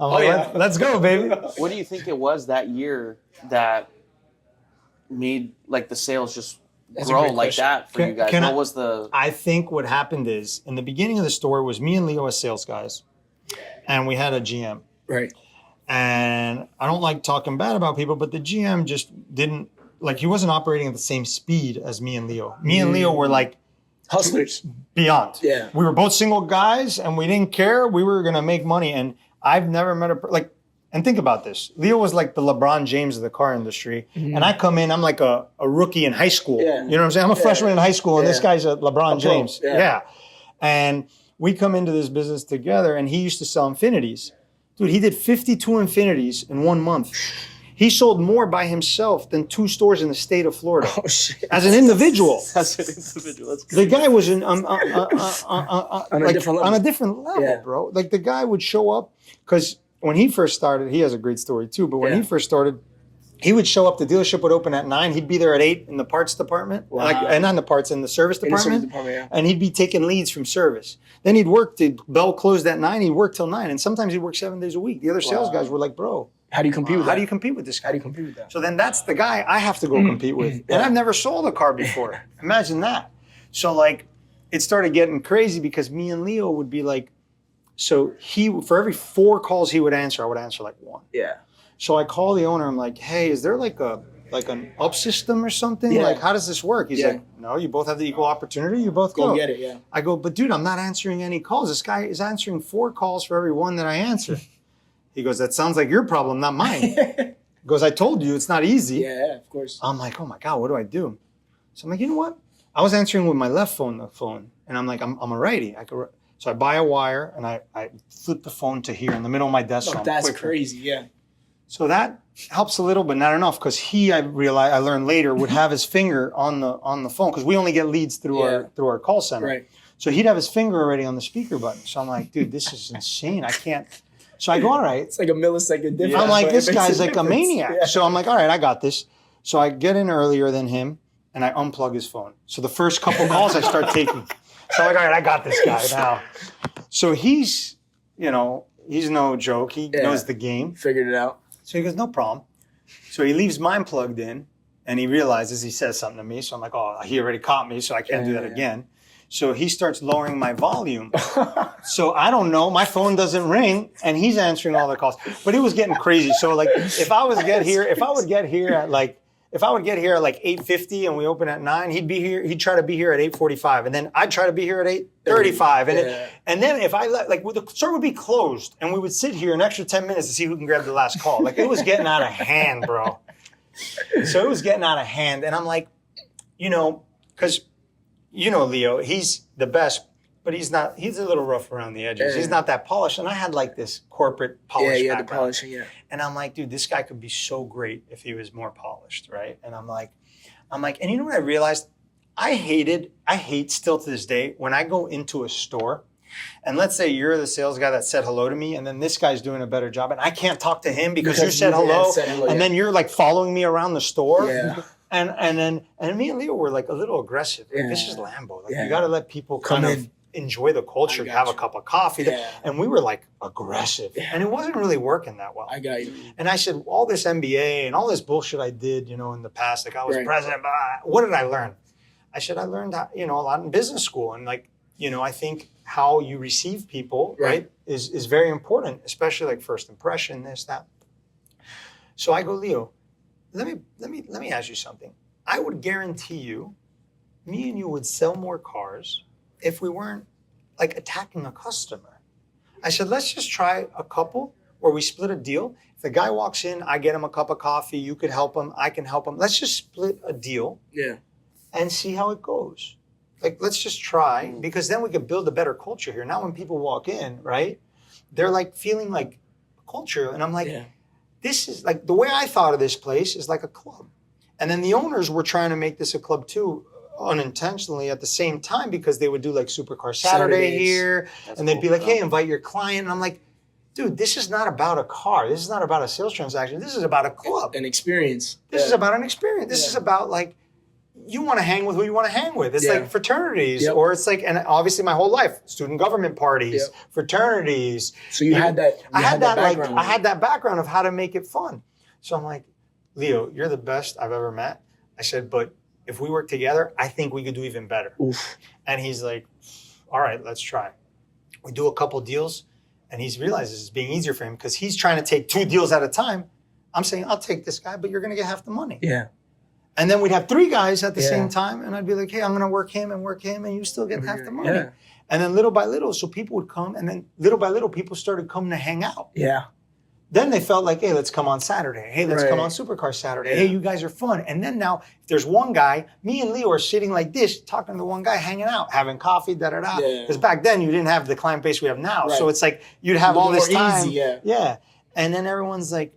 I'm like, let's go, baby. What do you think it was that year that made like the sales just grow like that for you guys? What was the? I think what happened is in the beginning of the store it was me and Leo as sales guys, and we had a GM. Right. And I don't like talking bad about people, but the GM just didn't. Like, he wasn't operating at the same speed as me and Leo. Me and Leo were like hustlers beyond. Yeah. We were both single guys and we didn't care. We were going to make money. And I've never met and think about this. Leo was like the LeBron James of the car industry. Mm-hmm. And I come in, I'm like a rookie in high school. Yeah. You know what I'm saying? I'm a freshman in high school and this guy's a LeBron James. Yeah. And we come into this business together and he used to sell Infinities. Dude, he did 52 Infinities in 1 month. He sold more by himself than 2 stores in the state of Florida. Oh, shit. As an individual. As an individual. That's The guy was on a different level, bro. Like, the guy would show up, because when he first started, he has a great story too, but when he first started, he would show up, the dealership would open at 9, he'd be there at 8 in the parts department, and not in the parts, in the service department, and he'd be taking leads from service. Then he'd work, Bell closed at 9, he'd work till 9, and sometimes he'd work 7 days a week. The other sales guys were like, bro, how do you compete with that? How do you compete with this guy? How do you compete with that? So then that's the guy I have to go compete with. And I've never sold a car before. Imagine that. So like, it started getting crazy because me and Leo would be like, so for every 4 calls he would answer, I would answer like 1. Yeah. So I call the owner, I'm like, hey, is there like an up system or something? Yeah. Like, how does this work? He's like, no, you both have the equal opportunity. You both go. Go get it, yeah. I go, but dude, I'm not answering any calls. This guy is answering 4 calls for every 1 that I answer. He goes, that sounds like your problem, not mine. He goes, I told you, it's not easy. Yeah, of course. I'm like, oh my God, what do I do? So I'm like, you know what? I was answering with my left phone, and I'm like, I'm a righty. So I buy a wire, and I flip the phone to here in the middle of my desk. Oh, that's crazy, yeah. So that helps a little, but not enough, because I learned later, would have his finger on the phone, because we only get leads through our call center. Right. So he'd have his finger already on the speaker button. So I'm like, dude, this is insane. I can't. So I go, all right. It's like a millisecond difference. I'm like, this guy's like a maniac. Yeah. So I'm like, all right, I got this. So I get in earlier than him, and I unplug his phone. So the first couple calls I start taking. So I'm like, all right, I got this guy now. So he's no joke. He knows the game. Figured it out. So he goes, no problem. So he leaves mine plugged in, and he realizes he says something to me. So I'm like, oh, he already caught me, so I can't do that again. So he starts lowering my volume. So I don't know. My phone doesn't ring, and he's answering all the calls. But it was getting crazy. So like, if I would get here at like 8:50 and we open at 9, he'd try to be here at 8:45, and then I'd try to be here at 8:35, and then if I the store would be closed, and we would sit here an extra 10 minutes to see who can grab the last call. Like, it was getting out of hand, bro. So it was getting out of hand, and I'm like, because you know, Leo, he's the best, but he's a little rough around the edges. Yeah. He's not that polished. And I had like this corporate polish the background. polishing, yeah. And I'm like, dude, this guy could be so great if he was more polished, right? And I'm like, and you know what I realized? I hate still to this day when I go into a store and let's say you're the sales guy that said hello to me and then this guy's doing a better job and I can't talk to him because you said hello and then you're like following me around the store. Yeah. And me and Leo were like a little aggressive. Like, this is Lambo. Like you got to let people kind of enjoy the culture, have a cup of coffee. Yeah. And we were like aggressive. Yeah. And it wasn't really working that well. I got you. And I said, all this MBA and all this bullshit I did, you know, in the past, like I was president, but what did I learn? I said, I learned, you know, a lot in business school. And like, you know, I think how you receive people, right, is very important, especially like first impression, this, that. So I go, Leo, let me ask you something. I would guarantee you, me and you would sell more cars if we weren't like attacking a customer. I said, let's just try a couple where we split a deal. If the guy walks in, I get him a cup of coffee, you could help him, I can help him. Let's just split a deal and see how it goes. Like, let's just try because then we can build a better culture here. Now when people walk in, right, they're like feeling like culture. And I'm like, this is like, the way I thought of this place is like a club. And then the owners were trying to make this a club too, unintentionally at the same time because they would do like Supercar Saturday here. That's and they'd be like, hey, invite your client. And I'm like, dude, this is not about a car. This is not about a sales transaction. This is about a club. An experience. This is about an experience. This is about like, you want to hang with who you want to hang with. It's like fraternities or it's like, and obviously my whole life, student government parties, fraternities. So you had that. I had that background of how to make it fun. So I'm like, Leo, you're the best I've ever met. I said, but if we work together, I think we could do even better. Oof. And he's like, all right, let's try. We do a couple deals and he's realizes it's being easier for him because he's trying to take 2 deals at a time. I'm saying, I'll take this guy, but you're going to get half the money. Yeah. And then we'd have 3 guys at the same time. And I'd be like, hey, I'm going to work him, and you still get half the money. Yeah. And then little by little, so people would come. And then little by little, people started coming to hang out. Yeah. Then they felt like, hey, let's come on Saturday. Hey, let's come on Supercar Saturday. Hey, you guys are fun. And then now, if there's one guy, me and Leo are sitting like this, talking to one guy, hanging out, having coffee, da-da-da. Because back then, you didn't have the client base we have now. Right. So it's like, you'd have all this time. Easy, yeah. And then everyone's like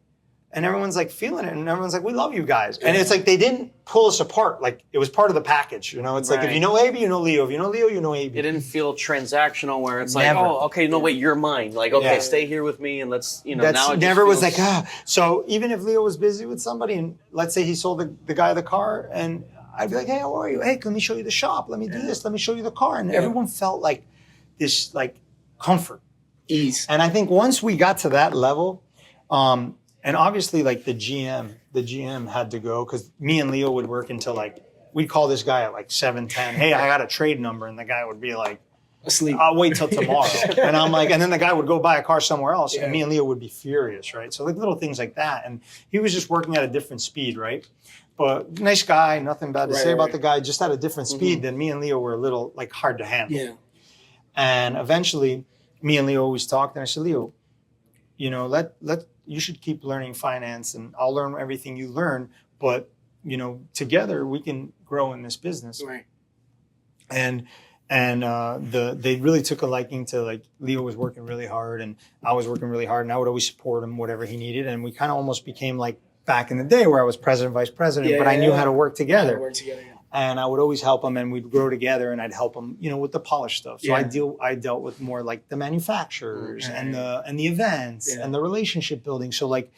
feeling it. And everyone's like, we love you guys. And it's like, they didn't pull us apart. Like, it was part of the package. You know, it's like, if you know Abe, you know Leo. If you know Leo, you know Abe. It didn't feel transactional where it's like, oh, okay, no, wait, you're mine. Like, okay, stay here with me and let's, you know, that's now it never just was like, So even if Leo was busy with somebody and let's say he sold the guy the car and I'd be like, hey, how are you? Hey, let me show you the shop. Let me do this. Let me show you the car. And everyone felt like this, like, comfort. Ease. And I think once we got to that level, and obviously, like the GM had to go because me and Leo would work until like, we'd call this guy at like 7:10. Hey, I got a trade number. And the guy would be like, asleep. I'll wait till tomorrow. And I'm like, and then the guy would go buy a car somewhere else. And me and Leo would be furious, right? So like little things like that. And he was just working at a different speed, right? But nice guy, nothing bad to say about the guy, just at a different speed than me and Leo were a little like hard to handle. Yeah. And eventually, me and Leo always talked. And I said, Leo, you know, you should keep learning finance and I'll learn everything you learn, but you know, together we can grow in this business. Right. And they really took a liking to like Leo was working really hard and I was working really hard and I would always support him, whatever he needed. And we kind of almost became like back in the day where I was president, vice president, but I knew how to work together. And I would always help him and we'd grow together and I'd help him, you know, with the polish stuff. So I dealt with more like the manufacturers and the events and the relationship building. So like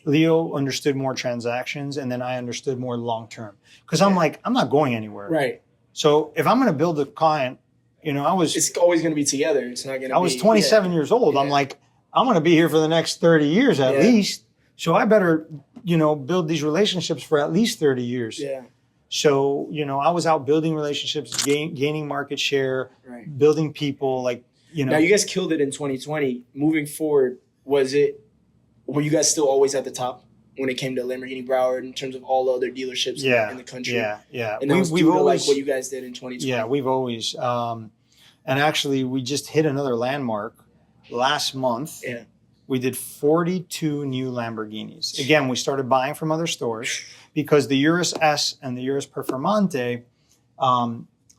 Leo understood more transactions and then I understood more long-term because I'm like, I'm not going anywhere. Right. So if I'm going to build a client, you know, it's always going to be together. It's not going to be. I was 27 years old. I'm like, I'm going to be here for the next 30 years at least. So I better, you know, build these relationships for at least 30 years. Yeah. So, you know, I was out building relationships, gaining market share, building people, like, you know. Now, you guys killed it in 2020. Moving forward, were you guys still always at the top when it came to Lamborghini Broward in terms of all the other dealerships in the country? Yeah. And we've always, like what you guys did in 2020. Yeah, we've always. And actually, we just hit another landmark last month. Yeah. We did 42 new Lamborghinis. Again, we started buying from other stores because the Urus S and the Urus Performante,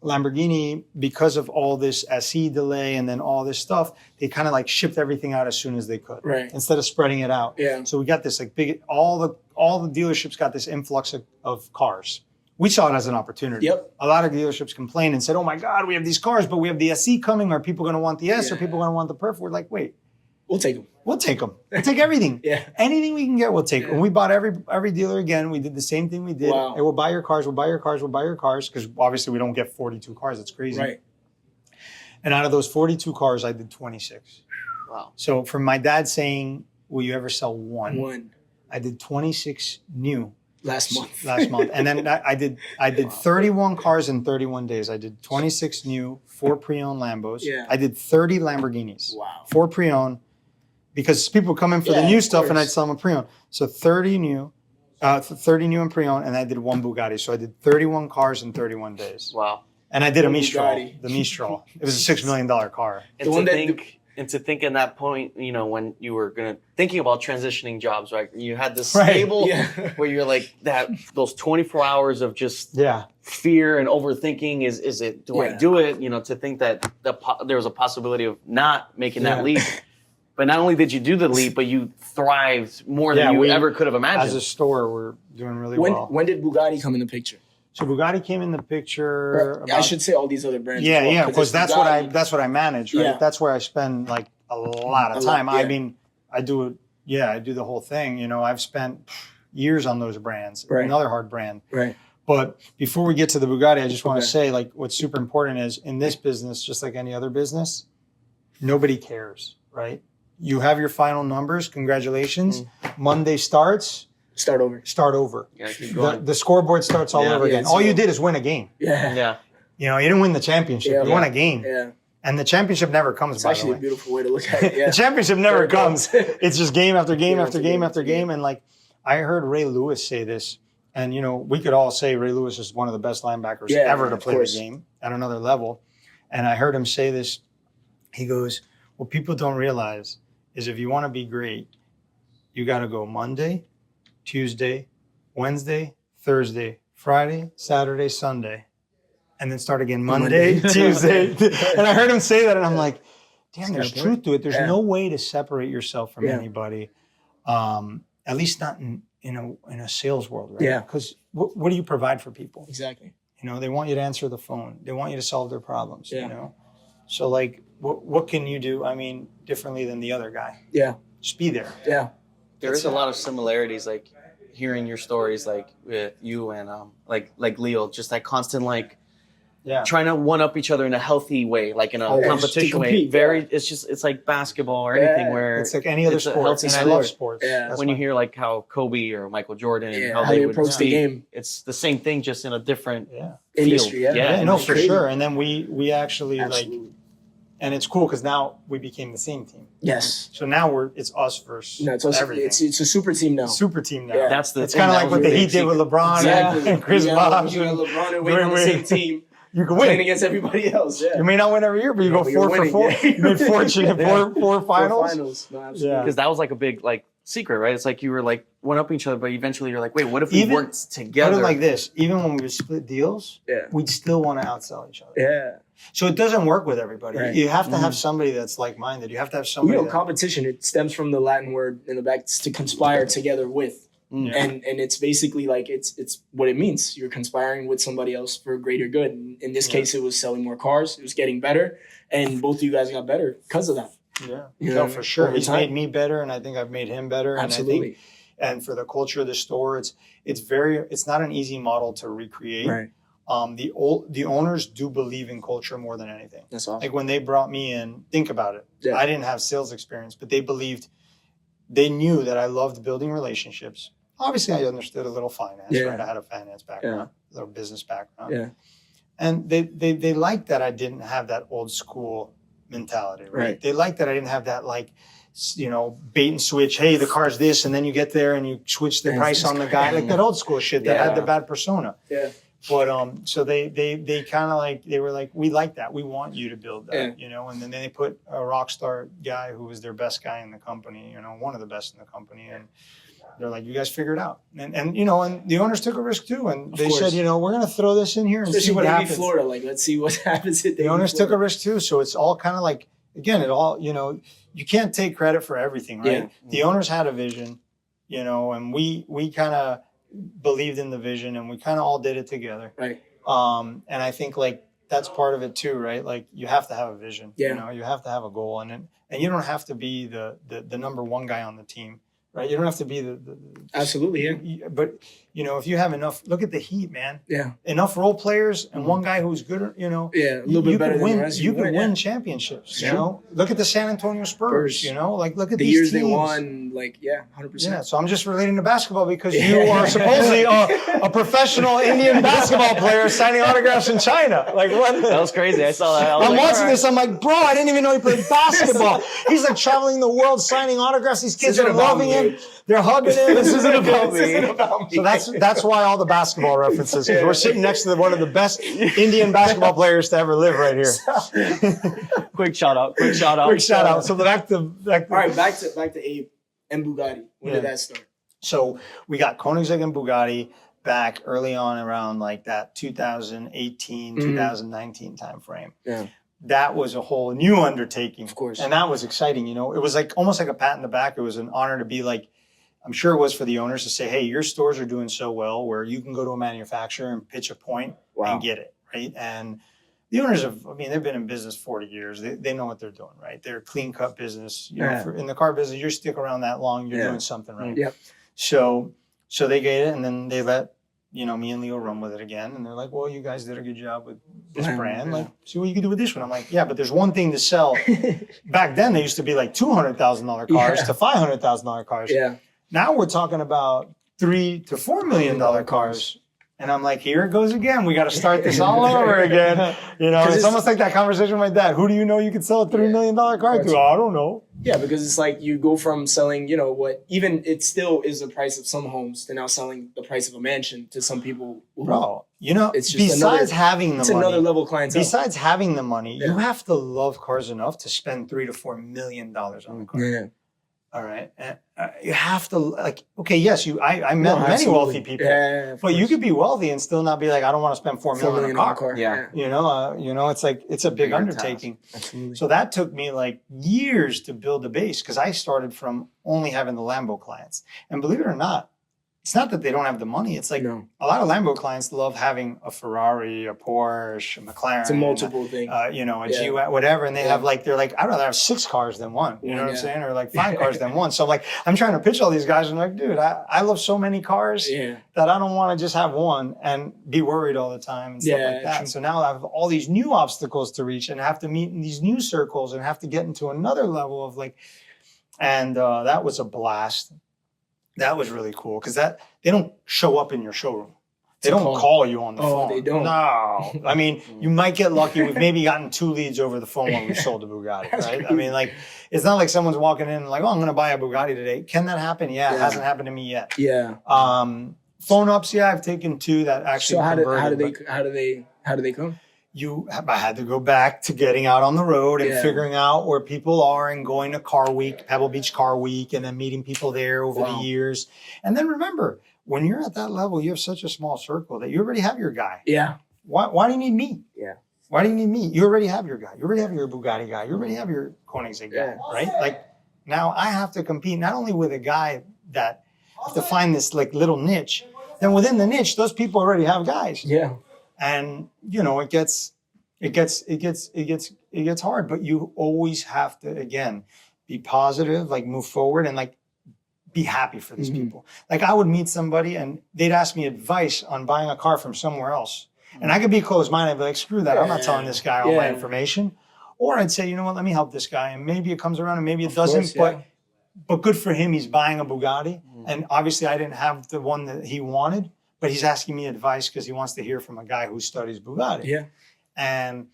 Lamborghini, because of all this SE delay and then all this stuff, they kind of like shipped everything out as soon as they could, Right. instead of spreading it out. Yeah. So we got this like big, all the dealerships got this influx of cars. We saw it as an opportunity. Yep. A lot of dealerships complained and said, "Oh my God, we have these cars, but we have the SE coming. Are people going to want the S? Or people going to want the Perf?" We're like, wait, We'll take them. we'll take them. We'll take everything. Yeah. Anything we can get, we'll take. And we bought every dealer again. We did the same thing we did. Wow. Hey, we'll buy your cars. We'll buy your cars. We'll buy your cars. Because obviously we don't get 42 cars. It's crazy. Right. And out of those 42 cars, I did 26. Wow. So from my dad saying, "Will you ever sell one?" One. I did 26 new Last month. and then I did 31 cars in 31 days. I did 26 new, 4 pre-owned Lambos. Yeah. I did 30 Lamborghinis. Wow. 4 pre-owned, because people come in for the Yeah, new of stuff and course. I'd sell them a pre-owned. So 30 new and pre-owned, and I did 1 Bugatti. So I did 31 cars in 31 days. Wow. And I did a One Mistral, Bugatti. the Mistral. It was a $6 million car. And The one to think in that point, you know, when you were thinking about transitioning jobs, right? You had this Right. stable Yeah. where you're like those 24 hours of just Yeah. fear and overthinking. Is it? Do I Yeah. do it? You know, to think that there was a possibility of not making Yeah. that leap. But not only did you do the leap, but you thrived more than you ever could have imagined. As a store, we're doing really When well. when did Bugatti come in the picture? So Bugatti came in the picture. I should say all these other brands. Yeah, as well, yeah, because it's that's Bugatti. what I manage, right? Yeah. That's where I spend like a lot of A lot, time. I yeah. mean, I do it. Yeah, I do the whole thing. You know, I've spent years on those brands. Right. Another hard brand. Right. But before we get to the Bugatti, I just want Okay. to say, like, what's super important is in this business, just like any other business, nobody cares, right? You have your final numbers. Congratulations. Monday starts. Start over. Start over. Yeah, keep going. The scoreboard starts all Yeah. over Yeah, again. it's All you so- did is win a game. Yeah. Yeah. You know, you didn't win the championship. Yeah. You won a game. Yeah. And the championship never comes, It's by the actually way. a beautiful way to look at it. Yeah. The championship never There it comes. goes. It's just game after game after game after game. game. And like, I heard Ray Lewis say this, and you know, we could all say Ray Lewis is one of the best linebackers Yeah, ever to of play the course. game at another level. And I heard him say this. He goes, "What people don't realize is if you want to be great, you got to go Monday, Tuesday, Wednesday, Thursday, Friday, Saturday, Sunday, and then start again Monday, Tuesday." And I heard him say that, and I'm like, damn, there's Fair truth to it. There's Yeah. no way to separate yourself from Yeah. anybody, at least not in a sales world, right? Yeah. Because what do you provide for people? Exactly. You know, they want you to answer the phone. They want you to solve their problems, Yeah. you know? So, like, what can you do, I mean, differently than the other guy? Yeah. Just be there. Yeah. There is a lot of similarities, like hearing your stories, like with you and like Leo, just that constant like Yeah. trying to one up each other in a healthy way, like in a Always. competition To way. compete, Very, yeah. it's like basketball or anything Yeah. where It's like any other it's a sport. healthy And I love sport. sports. Yeah. That's when you why- hear like how Kobe or Michael Jordan and Yeah, how how they they would approach the speak, game. it's the same thing, just in a different Yeah. Industry. field. Yeah. Yeah, no, It's for crazy. sure. And then we actually like, Absolutely. and it's cool because now we became the same team. Yes. So now it's us versus No, it's also, everything. it's a super team now. Super team now. Yeah. That's the. It's thing, kind of that like was what a the big Heat did with secret. LeBron Exactly. and Chris You got Bosh. You got LeBron and Wade on the Win-win. same team, You can playing win. against everybody else. Yeah. You may not win every year, but you Yeah, go but you're 4 for winning, 4. yeah. You made fortune in four finals. No, absolutely. Yeah. Because that was like a big like secret, right? It's like you were like one upping each other, but eventually you're like, wait, what if we Even- worked Put together? it like this: even when we would split deals, Yeah. we'd still want to outsell each other. Yeah. So it doesn't work with everybody. Right. You have to have somebody that's like-minded. You have to have You somebody. know, that, competition, it stems from the Latin word in the back, it's to conspire together with. Mm. And it's basically like it's what it means. You're conspiring with somebody else for a greater good. And in this case, it was selling more cars. It was getting better, and both of you guys got better because of that. yeah, You no, know, for sure. over He's time. made me better, and I think I've made him better. Absolutely. And I think, and for the culture of the store, it's not an easy model to recreate. Right. The owners do believe in culture more than anything. That's awesome. Like when they brought me in, think about it. Yeah. I didn't have sales experience, but they knew that I loved building relationships. Obviously, I understood a little finance, Yeah. right? I had a finance background, a little business background. Yeah. And they liked that I didn't have that old school mentality, right? Right. They liked that I didn't have that like, you know, bait and switch. Hey, the car's this, and then you get there and you switch the It's price just on the guy, like that old school shit that had Yeah. the bad persona. Yeah. But so they kind of like, they were like, we like that. We want you to build that, Yeah. you know. And then they put a rock star guy who was their best guy in the company, you know, one of the best in the company, and They're like, you guys figure it out. And you know, and the owners took a risk too. And they course. said, you know, we're going to throw this in here and Especially see what happens. Florida, like, let's see what happens. The owners took a risk too. So it's all kind of like, again, it all, you know, you can't take credit for everything, right? Yeah. The owners had a vision, you know, and we kind of believed in the vision and we kind of all did it together. Right. And I think like that's part of it too, right? Like you have to have a vision, Yeah. you know, you have to have a goal and you don't have to be the number one guy on the team, right? You don't have to be the Absolutely, yeah. But, you know, if you have enough, look at the Heat, man. Yeah. Enough role players and one guy who's good, you know. Yeah, a little bit better than the rest. You can win championships, you know. Look at the San Antonio Spurs, you know. Like, look at the these years teams. they won, like, yeah, 100%. Yeah, so I'm just relating to basketball because you are supposedly a professional Indian basketball player signing autographs in China. Like, what? That was crazy. I saw that. I'm watching this. I'm like, bro, I didn't even know he played basketball. He's like traveling the world signing autographs. These kids are loving him. They're hugging him. This isn't about me. So that's why all the basketball references. Because we're sitting next to one of the best Indian basketball players to ever live right here. Quick shout out. So back to all right, back to Abe and Bugatti. When did that start? So we got Koenigsegg and Bugatti back early on around like that 2018, 2019 timeframe. Yeah. That was a whole new undertaking. Of course. And that was exciting, you know. It was like almost like a pat in the back. It was an honor to be like, I'm sure it was for the owners to say, hey, your stores are doing so well where you can go to a manufacturer and pitch a point and get it, right? And the owners they've been in business 40 years. They know what they're doing, right? They're a clean cut business. You know, in the car business, you stick around that long, you're doing something right. Yep. So they get it, and then they let, you know, me and Leo run with it again. And they're like, well, you guys did a good job with this brand. Like, see what you can do with this one. I'm like, yeah, but there's one thing to sell. Back then, they used to be like $200,000 cars to $500,000 cars. Yeah. Now we're talking about $3 to $4 million cars. And I'm like, here it goes again. We got to start this all over again. You know, it's almost like that conversation with my dad. Who do you know you could sell a $3 million car to? I don't know. Yeah, because it's like you go from selling, you know, what even it still is the price of some homes to now selling the price of a mansion to some people. Bro, you know, it's just having the money, another level clientele. Besides having the money, you have to love cars enough to spend $3 to $4 million on a car. Yeah. All right. And, you have to like, okay, yes, I met many wealthy people, but you could be wealthy and still not be like, I don't want to spend $4 million on a car. Yeah. You know, it's like, it's a big undertaking. Absolutely. So that took me like years to build a base because I started from only having the Lambo clients. And believe it or not, it's not that they don't have the money. It's like a lot of Lambo clients love having a Ferrari, a Porsche, a McLaren. It's a multiple thing. You know, a G, whatever. And they have like, they're like, I'd rather have 6 cars than one. You know what I'm saying? Or like 5 cars than one. So like, I'm trying to pitch all these guys and I'm like, dude, I love so many cars that I don't want to just have one and be worried all the time and stuff like that. So now I have all these new obstacles to reach and have to meet in these new circles and have to get into another level of like, and that was a blast. That was really cool because they don't show up in your showroom. They don't call you on the phone. They don't. No. I mean, you might get lucky. We've maybe gotten 2 leads over the phone when we sold a Bugatti, right? I mean, like, it's not like someone's walking in and like, oh, I'm going to buy a Bugatti today. Can that happen? Yeah, it hasn't happened to me yet. Yeah. Phone ups, I've taken 2 that actually converted. So how do they come? I had to go back to getting out on the road and figuring out where people are and going to Car Week, Pebble Beach Car Week, and then meeting people there over the years. And then remember, when you're at that level, you have such a small circle that you already have your guy. Yeah. Why do you need me? Yeah. Why do you need me? You already have your guy. You already have your Bugatti guy. You already have your Koenigsegg guy, right? Like now I have to compete not only with a guy that I have to find this like little niche, then within the niche, those people already have guys. Yeah. And you know, it gets hard, but you always have to, again, be positive, like move forward and like be happy for these people. Like I would meet somebody and they'd ask me advice on buying a car from somewhere else. And I could be closed-minded and be like, screw that. I'm not telling this guy all my information. Or I'd say, you know what, let me help this guy. And maybe it comes around and maybe it doesn't, but good for him. He's buying a Bugatti. And obviously I didn't have the one that he wanted, but he's asking me advice because he wants to hear from a guy who studies Bugatti. Yeah. And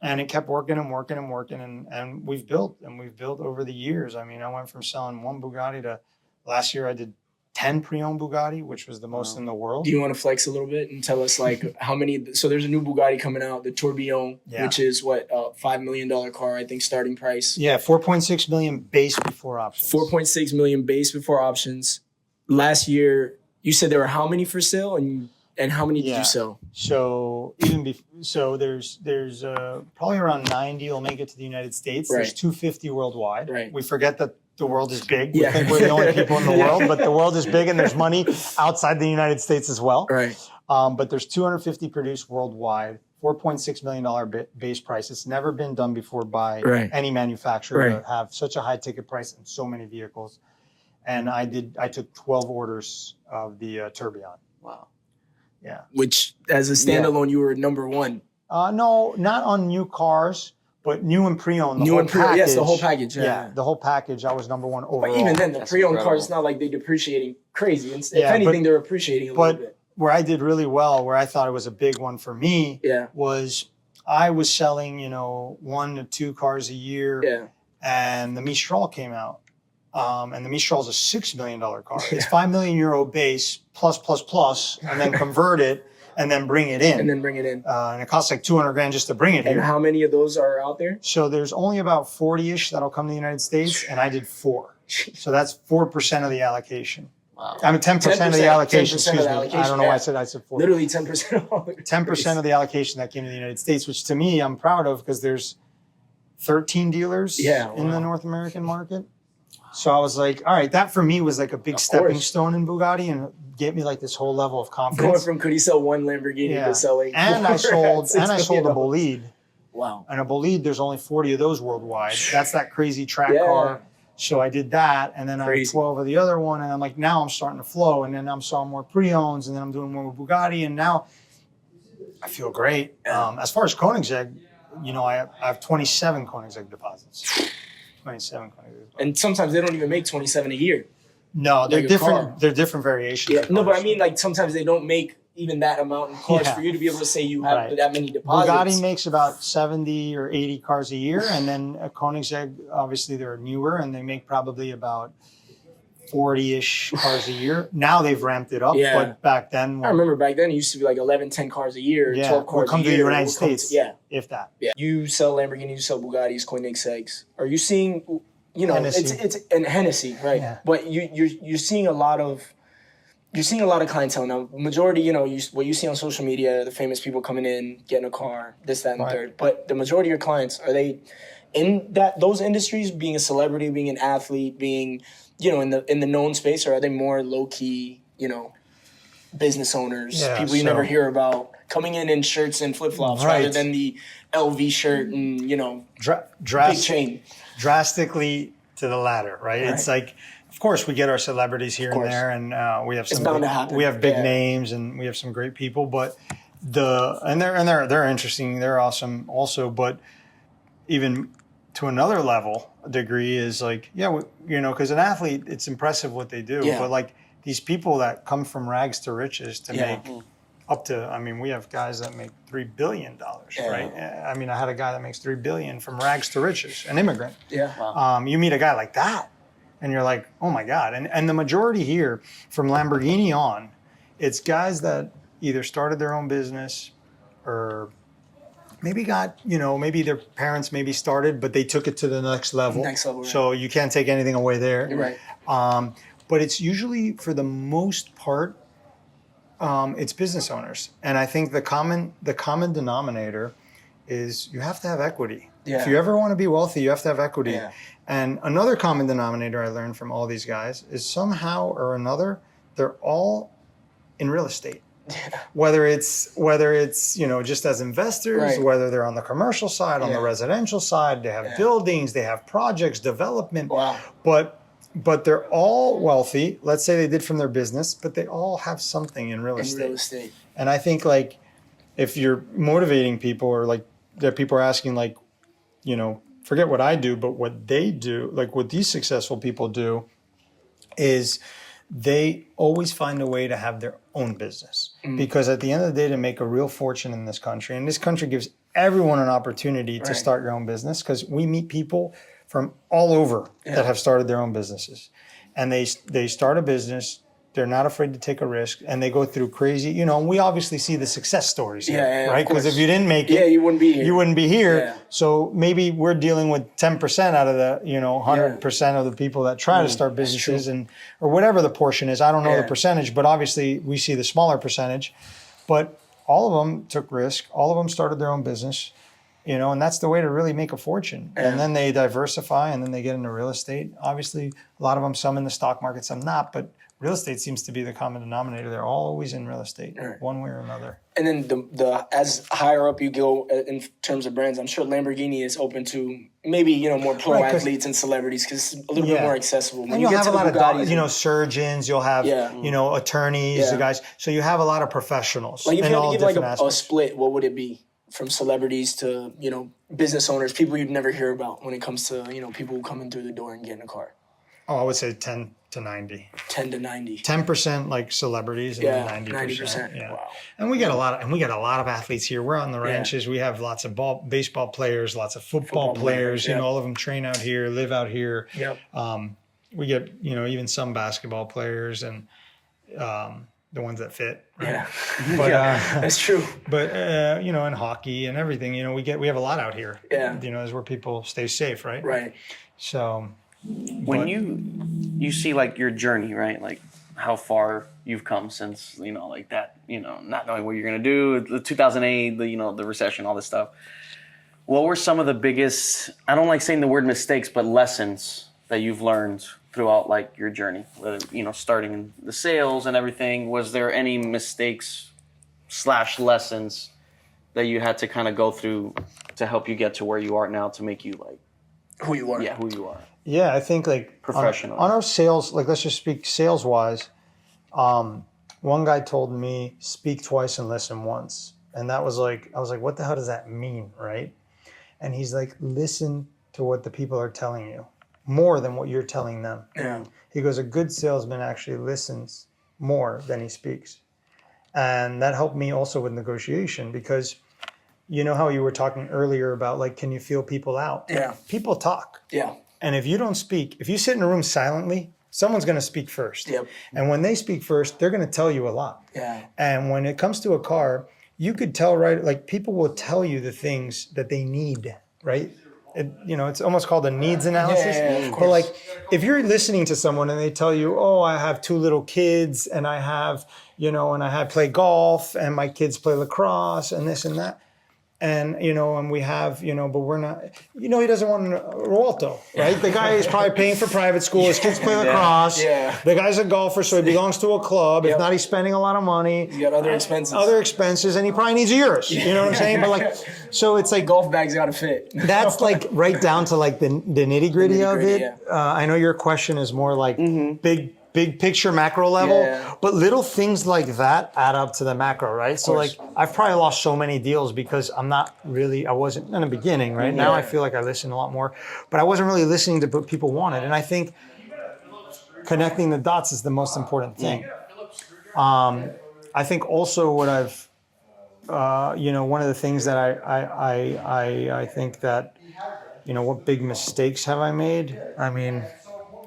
it kept working and we've built over the years. I mean, I went from selling 1 Bugatti to last year I did 10 pre-owned Bugatti, which was the most in the world. Do you want to flex a little bit and tell us like how many? So there's a new Bugatti coming out, the Tourbillon, which is what $5 million car, I think, starting price. Yeah, 4.6 million base before options. 4.6 million base before options. last year, you said there were how many for sale, and how many did you sell? So there's probably around 90 will make it to the United States. Right. There's 250 worldwide. Right. We forget that the world is big. Yeah. We think we're the only people in the world, but the world is big and there's money outside the United States as well. Right. But there's 250 produced worldwide, $4.6 million base price. It's never been done before by any manufacturer to have such a high ticket price and so many vehicles. And I took 12 orders of the Tourbillon. Wow. Yeah. Which, as a standalone, you were number one. No, not on new cars, but new and pre-owned. Yes, the whole package. Yeah, the whole package. I was number one overall. But even then, the pre-owned cars, it's not like they're depreciating crazy. If anything, they're appreciating a little bit. Where I did really well, where I thought it was a big one for me, was I was selling, 1 to 2 cars a year, and the Mistral came out. And the Mistral is a $6 million car. It's €5 million base plus, and then convert it and then bring it in. And it costs like $200,000 just to bring it here. And how many of those are out there? So there's only about 40-ish that'll come to the United States, and I did 4. So that's 4% of the allocation. Wow. I mean, 10% of the allocation. 10% of the allocation. I don't know why I said 4. Literally 10% of all. 10% of the allocation that came to the United States, which to me, I'm proud of because there's 13 dealers in the North American market. So I was like, all right, that for me was like a big stepping stone in Bugatti and gave me like this whole level of confidence. Going from could he sell one Lamborghini to selling and I sold a Bolide. Wow. And a Bolide, there's only 40 of those worldwide. That's that crazy track car. So I did that, and then I had 12 of the other one, and I'm like, now I'm starting to flow, and then I'm selling more pre-owns, and then I'm doing more with Bugatti, and now I feel great. As far as Koenigsegg, I have 27 Koenigsegg deposits. 27 Koenigsegg. And sometimes they don't even make 27 a year. No, they're different. They're different variations. Yeah. No, but I mean, like sometimes they don't make even that amount in cars for you to be able to say you have that many deposits. Bugatti makes about 70 or 80 cars a year, and then Koenigsegg, obviously they're newer, and they make probably about 40-ish cars a year. Now they've ramped it up, but back then... I remember back then it used to be like 11, 10 cars a year, 12 cars a year. We'll come to the United States, if that. Yeah. You sell Lamborghinis, you sell Bugattis, Koenigsegg's. Are you seeing, Hennessy. it's and Hennessy, right? Yeah. But you're seeing a lot of... You're seeing a lot of clientele now. Majority, what you see on social media, the famous people coming in, getting a car, this, that, and the third. But the majority of your clients, are they in those industries, being a celebrity, being an athlete, being, in the known space, or are they more low key, business owners, people you never hear about, coming in shirts and flip flops rather than the LV shirt and big chain? Drastically to the latter, right? It's like. Of course, we get our celebrities here and there, and we have some. It's bound to happen. We have big names, and we have some great people. But they're interesting. They're awesome, also. But even to another degree is like, because an athlete, it's impressive what they do. But like these people that come from rags to riches to make up to. I mean, we have guys that make $3 billion, right? I mean, I had a guy that makes $3 billion from rags to riches, an immigrant. Yeah. Wow. You meet a guy like that. And you're like, oh my God. And the majority here, from Lamborghini on, it's guys that either started their own business or maybe maybe their parents maybe started, but they took it to the next level. Right. So you can't take anything away there. You're right. But it's usually, for the most part, it's business owners. And I think the common denominator is you have to have equity. Yeah. If you ever want to be wealthy, you have to have equity. Yeah. And another common denominator I learned from all these guys is somehow or another, they're all in real estate. Yeah. Whether it's just as investors, whether they're on the commercial side, on the residential side, they have buildings, they have projects, development. Wow. But they're all wealthy. Let's say they did from their business, but they all have something in real estate. And I think like if you're motivating people, or like that people are asking like, forget what I do, but what they do, like what these successful people do, is they always find a way to have their own business. Because at the end of the day, to make a real fortune in this country, and this country gives everyone an opportunity to start your own business, because we meet people from all over that have started their own businesses. And they start a business They're not afraid to take a risk, and they go through crazy, you know, and we obviously see the success stories here, Yeah, right? Because if you didn't make it, you wouldn't be here. You wouldn't be here. Yeah. So maybe we're dealing with 10% out of the, 100% of the people that try to start businesses or whatever the portion is. I don't know the percentage, but obviously we see the smaller percentage. But all of them took risk. All of them started their own business, and that's the way to really make a fortune. Yeah. And then they diversify, and then they get into real estate. Obviously, a lot of them, some in the stock market, some not, but real estate seems to be the common denominator. They're all always in real estate, one way or another. And then the as higher up you go in terms of brands, I'm sure Lamborghini is open to maybe more pro athletes and celebrities because it's a little bit more accessible. When and you'll have a lot Bugattis of surgeons. You'll have attorneys, the guys. So you have a lot of professionals. Like if you had to give like a split, what would it be from celebrities to business owners, people you'd never hear about when it comes to people who come in through the door and get in a car? Oh, I would say 10 to 90. 10 to 90. 10% like celebrities and then 90%. Yeah. Wow. And we got a lot of athletes here. We're on the ranches. We have lots of baseball players, lots of football players. All of them train out here, live out here. Yep. We get even some basketball players and the ones that fit. Right? Yeah. But, that's true. But in hockey and everything, we have a lot out here. Yeah. Is where people stay safe, right? Right. So when you see like your journey, right? Like how far you've come since, like that, not knowing what you're going to do, the 2008, the recession, all this stuff. What were some of the biggest, I don't like saying the word mistakes, but lessons that you've learned throughout like your journey, starting in the sales and everything? Was there any mistakes / lessons that you had to kind of go through to help you get to where you are now to make you like who you are? Yeah, who you are. Yeah, I think like professional on our sales, like let's just speak sales wise. One guy told me speak twice and listen once, and that was like I was like, what the hell does that mean, right? And he's like, listen to what the people are telling you more than what you're telling them. Yeah. He goes, a good salesman actually listens more than he speaks, and that helped me also with negotiation because. You know how you were talking earlier about like, can you feel people out? Yeah. People talk. Yeah. And if you don't speak, if you sit in a room silently, someone's going to speak first. Yep. And when they speak first, they're going to tell you a lot. Yeah. And when it comes to a car, you could tell, right? Like people will tell you the things that they need, right? It's almost called a needs analysis. Yeah, of course. But like if you're listening to someone and they tell you, oh, I have 2 little kids and I have, and I play golf and my kids play lacrosse and this and that. And, and we have, but we're not, he doesn't want a Rialto, right? The guy is probably paying for private school. His kids play lacrosse. Yeah. The guy's a golfer, so he belongs to a club. If not, he's spending a lot of money. He's got other expenses. And he probably needs a Urus. You know what I'm saying? But like, so it's like. Golf bags got to fit. That's like right down to like the nitty gritty of it. Yeah. I know your question is more like big picture macro level, but little things like that add up to the macro, right? So like I've probably lost so many deals because I wasn't in the beginning, right? Now I feel like I listen a lot more, but I wasn't really listening to what people wanted. And I think connecting the dots is the most important thing. I think also what I've, one of the things that I think that, what big mistakes have I made? I mean,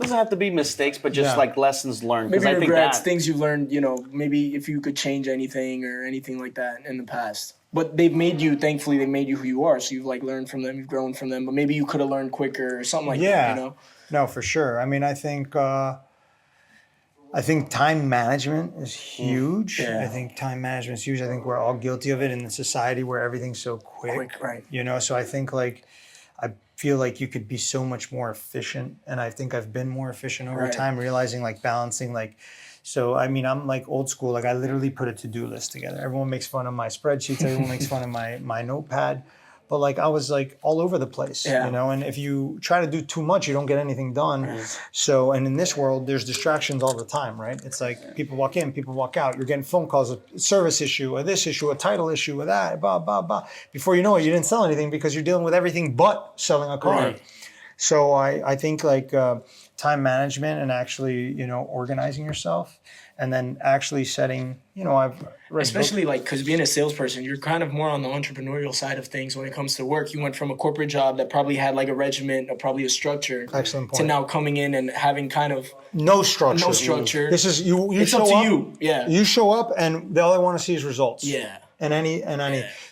it doesn't have to be mistakes, but just like lessons learned. Maybe I think regrets, things you've learned, maybe if you could change anything or anything like that in the past. But thankfully they made you who you are. So you've like learned from them, you've grown from them, but maybe you could have learned quicker or something like that, No, for sure. I mean, I think time management is huge. Yeah. I think time management is huge. I think we're all guilty of it in a society where everything's so quick. Right. So I think like, I feel like you could be so much more efficient. And I think I've been more efficient over time, realizing like balancing so I mean, I'm like old school. Like I literally put a to-do list together. Everyone makes fun of my spreadsheets. Everyone makes fun of my notepad. But like I was like all over the place, and if you try to do too much, you don't get anything done. So, and in this world, there's distractions all the time, right? It's like people walk in, people walk out. You're getting phone calls, a service issue, this issue, a title issue, that, blah, blah, blah. Before you know it, you didn't sell anything because you're dealing with everything but selling a car. Right. So I think like time management and actually, organizing yourself and then actually setting, I've read Especially like, because being a salesperson, you're kind of more on the entrepreneurial side of things when it comes to work. You went from a corporate job that probably had like a regiment or probably a structure. Excellent point. To now coming in and having kind of no structure. No structure. This is you it's show up to up, you. Yeah. You show up and all they want to see is results. Yeah. And any.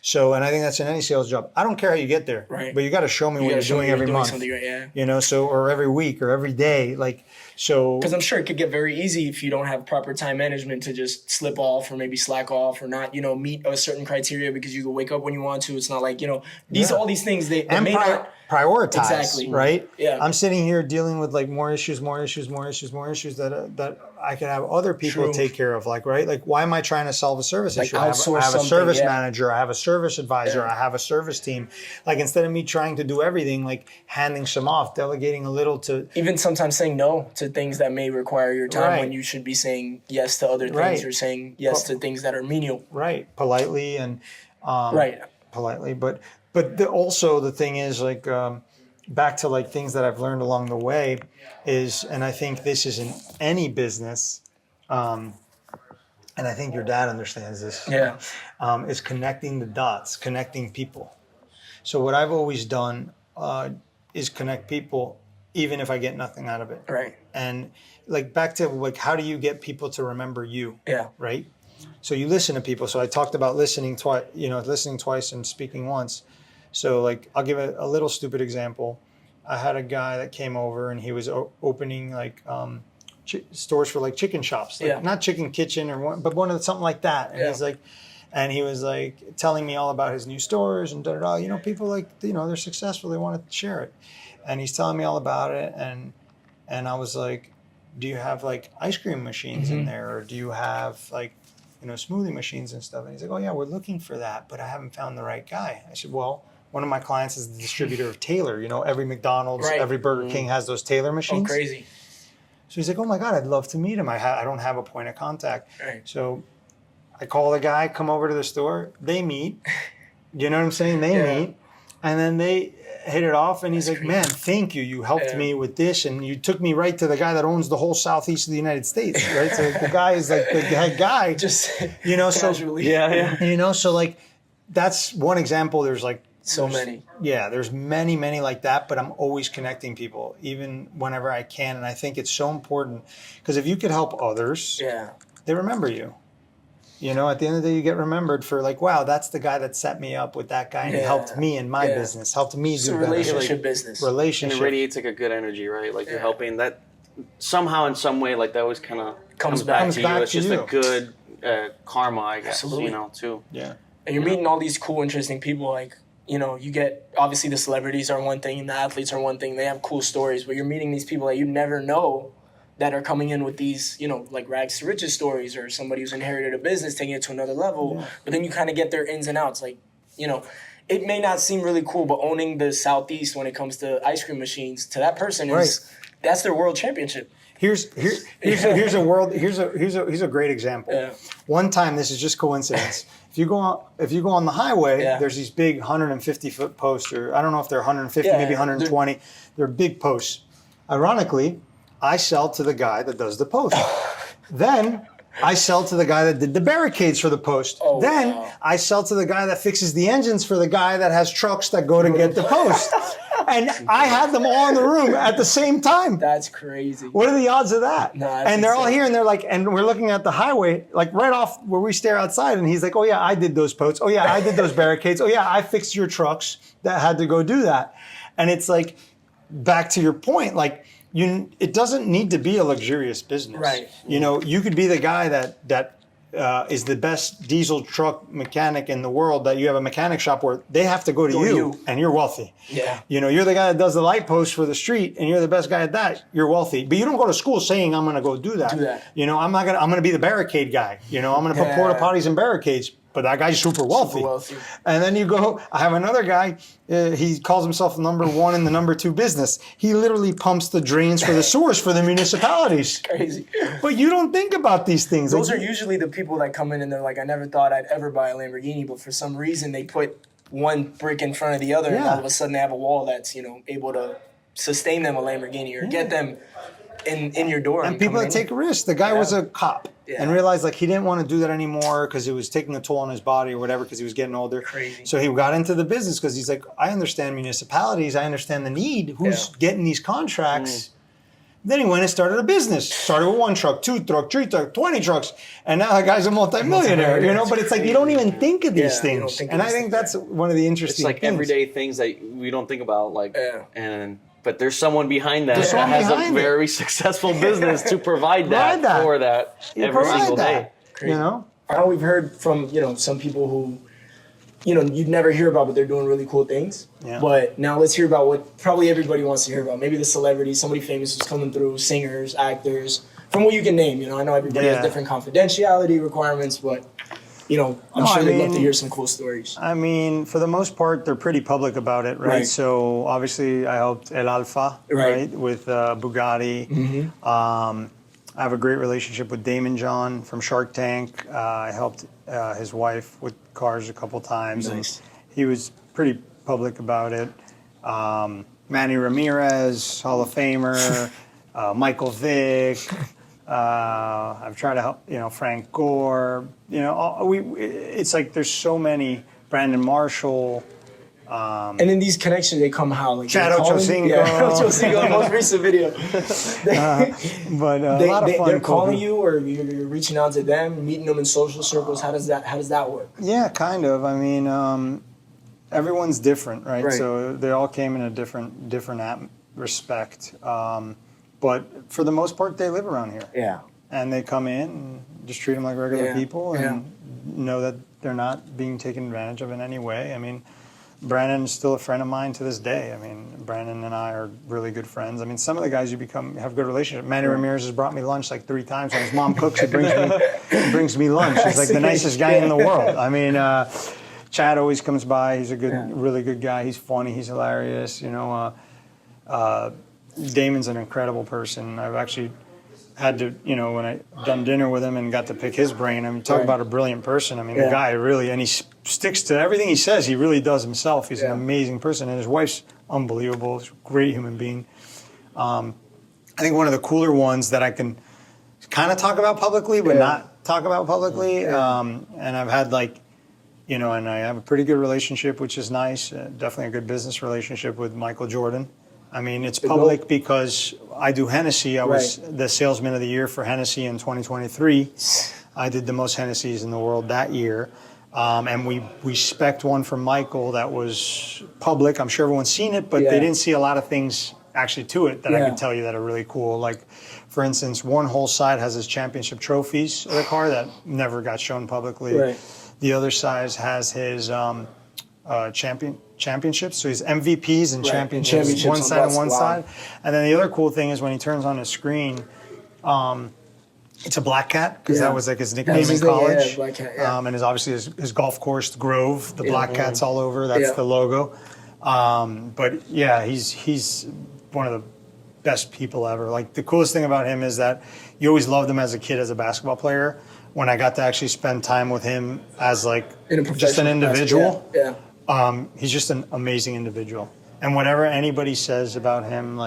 So, and I think that's in any sales job. I don't care how you get there, right? But you got to show me what you're doing every month. Right, yeah. So, or every week or every day, Because I'm sure it could get very easy if you don't have proper time management to just slip off or maybe slack off or not, meet a certain criteria because you can wake up when you want to. It's not like, all these things they may not prioritize. Exactly. Right? Yeah. I'm sitting here dealing with like more issues that I can have other people take care of. Right? Like, why am I trying to solve a service issue? I have a service manager. I have a service advisor. I have a service team. Like, instead of me trying to do everything, like handing some off, delegating a little to even sometimes saying no to things that may require your time when you should be saying yes to other things or saying yes to things that are menial. Right. Politely and politely, but also the thing is like back to like things that I've learned along the way is, and I think this is in any business, and I think your dad understands this. Yeah, is connecting the dots, connecting people. So what I've always done is connect people, even if I get nothing out of it. Right. And like back to like, how do you get people to remember you? Yeah. Right. So you listen to people. So I talked about listening twice and speaking once. So like, I'll give a little stupid example. I had a guy that came over and he was opening like stores for like chicken shops, like not chicken kitchen but one of something like that. And he was like telling me all about his new stores and people like, they're successful. They want to share it. And he's telling me all about it. And I was like, do you have like ice cream machines in there? Or do you have like, smoothie machines and stuff? And he's like, oh yeah, we're looking for that, but I haven't found the right guy. I said, well, one of my clients is the distributor of Taylor. Every McDonald's, every Burger King has those Taylor machines. Oh, crazy. So he's like, oh my God, I'd love to meet him. I don't have a point of contact. Right. So I call the guy, come over to the store. They meet. You know what I'm saying? They meet. And then they hit it off. And he's like, man, thank you. You helped me with this. And you took me right to the guy that owns the whole southeast of the United States. Right. So the guy is like the head guy. Just casually. So so like that's one example. There's like so many. Yeah, there's many like that, but I'm always connecting people, even whenever I can. And I think it's so important because if you could help others, they remember you. At the end of the day, you get remembered for like, wow, that's the guy that set me up with that guy and he helped me in my business, helped me do better. Relationship business. Relationship. And it radiates like a good energy, right? Like you're helping that somehow in some way, like that always kind of comes back to you. It's just a good karma, I guess, too. Yeah. And you're meeting all these cool, interesting people. Like, you get, obviously the celebrities are one thing and the athletes are one thing. They have cool stories, but you're meeting these people that you never know that are coming in with these, like rags to riches stories or somebody who's inherited a business, taking it to another level. Yeah. But then you kind of get their ins and outs. Like, it may not seem really cool, but owning the Southeast when it comes to ice cream machines to that person that's their world championship. Here's a great example. Yeah. One time, this is just coincidence. If you go on the highway, there's these big 150-foot posts, or I don't know if they're 150, maybe 120. They're big posts. Ironically, I sell to the guy that does the post. Then I sell to the guy that did the barricades for the post. I sell to the guy that fixes the engines for the guy that has trucks that go to get the post. And I had them all in the room at the same time. That's crazy. What are the odds of that? No, and they're all here and they're like, and we're looking at the highway, like right off where we stare outside. And he's like, oh yeah, I did those posts. Oh yeah, I did those barricades. Oh yeah, I fixed your trucks that had to go do that. And it's like, back to your point, like, it doesn't need to be a luxurious business. Right. You could be the guy that is the best diesel truck mechanic in the world, that you have a mechanic shop where they have to go to you and you're wealthy. Yeah. You're the guy that does the light post for the street and you're the best guy at that. You're wealthy. But you don't go to school saying I'm going to go do that. I'm going to be the barricade guy. I'm going to put porta potties and barricades. But that guy's super wealthy. And then you go, I have another guy, he calls himself number one in the number two business. He literally pumps the drains for the sewers for the municipalities. Crazy. But you don't think about these things. Those are usually the people that come in and they're like, I never thought I'd ever buy a Lamborghini, but for some reason they put one brick in front of the other and all of a sudden they have a wall that's, able to sustain them a Lamborghini or get them in your door. And people that take risks. The guy was a cop and realized like he didn't want to do that anymore because it was taking a toll on his body or whatever because he was getting older. Crazy. So he got into the business because he's like, I understand municipalities. I understand the need. Who's getting these contracts? Then he went and started a business. Started with 1 truck, 2 truck, 3 truck, 20 trucks. And now that guy's a multimillionaire, you know? But it's like you don't even think of these things. And I think that's one of the interesting things. It's like everyday things that we don't think about, like, but there's someone behind that that has a very successful business to provide that for that every single day. You know? I know we've heard from, some people who, you'd never hear about, but they're doing really cool things. Yeah. But now let's hear about what probably everybody wants to hear about. Maybe the celebrities, somebody famous who's coming through, singers, actors, from what you can name. I know everybody has different confidentiality requirements, but, I'm sure they'd love to hear some cool stories. I mean, for the most part, they're pretty public about it, right? So obviously I helped El Alfa, right, with Bugatti. Mm-hmm. I have a great relationship with Damon John from Shark Tank. I helped his wife with cars a couple times. Nice. And he was pretty public about it. Manny Ramirez, Hall of Famer. Michael Vick. I've tried to help, Frank Gore. It's like there's so many. Brandon Marshall. And in these connections, they come how? Like Chad Ochocinco. Ochocinco, most recent video. But a lot of fun. They're calling you, or you're reaching out to them, meeting them in social circles. How does that work? Yeah, kind of. I mean, everyone's different, right? So they all came in a different respect. But for the most part, they live around here. Yeah. And they come in and just treat them like regular people and know that they're not being taken advantage of in any way. I mean, Brandon's still a friend of mine to this day. I mean, Brandon and I are really good friends. I mean, some of the guys you have good relationship. Manny Ramirez has brought me lunch like 3 times. When his mom cooks, he brings me lunch. He's like the nicest guy in the world. I mean, Chad always comes by. He's a really good guy. He's funny. He's hilarious. Damon's an incredible person. I've actually had to, when I done dinner with him and got to pick his brain. I mean, talk about a brilliant person. I mean, the guy really, and he sticks to everything he says. He really does himself. He's an amazing person, and his wife's unbelievable. She's a great human being. I think one of the cooler ones that I can kind of talk about publicly, but not talk about publicly. And I've had and I have a pretty good relationship, which is nice. Definitely a good business relationship with Michael Jordan. I mean, it's public because I do Hennessy. I was the salesman of the year for Hennessy in 2023. I did the most Hennessy's in the world that year. And we spec'd one for Michael that was public. I'm sure everyone's seen it, but they didn't see a lot of things actually to it that I can tell you that are really cool. Like, for instance, one whole side has his championship trophies of the car that never got shown publicly. Right. The other side has his championships, so he's MVPs and championships one side and one side. And then the other cool thing is when he turns on his screen, it's a black cat, because that was like his nickname in college. Black cat, and obviously his golf course, Grove, the black cat's all over. That's the logo. But yeah, he's one of the best people ever. Like, the coolest thing about him is that you always loved him as a kid, as a basketball player. When I got to actually spend time with him as just an individual, he's just an amazing individual. And whatever anybody says about him,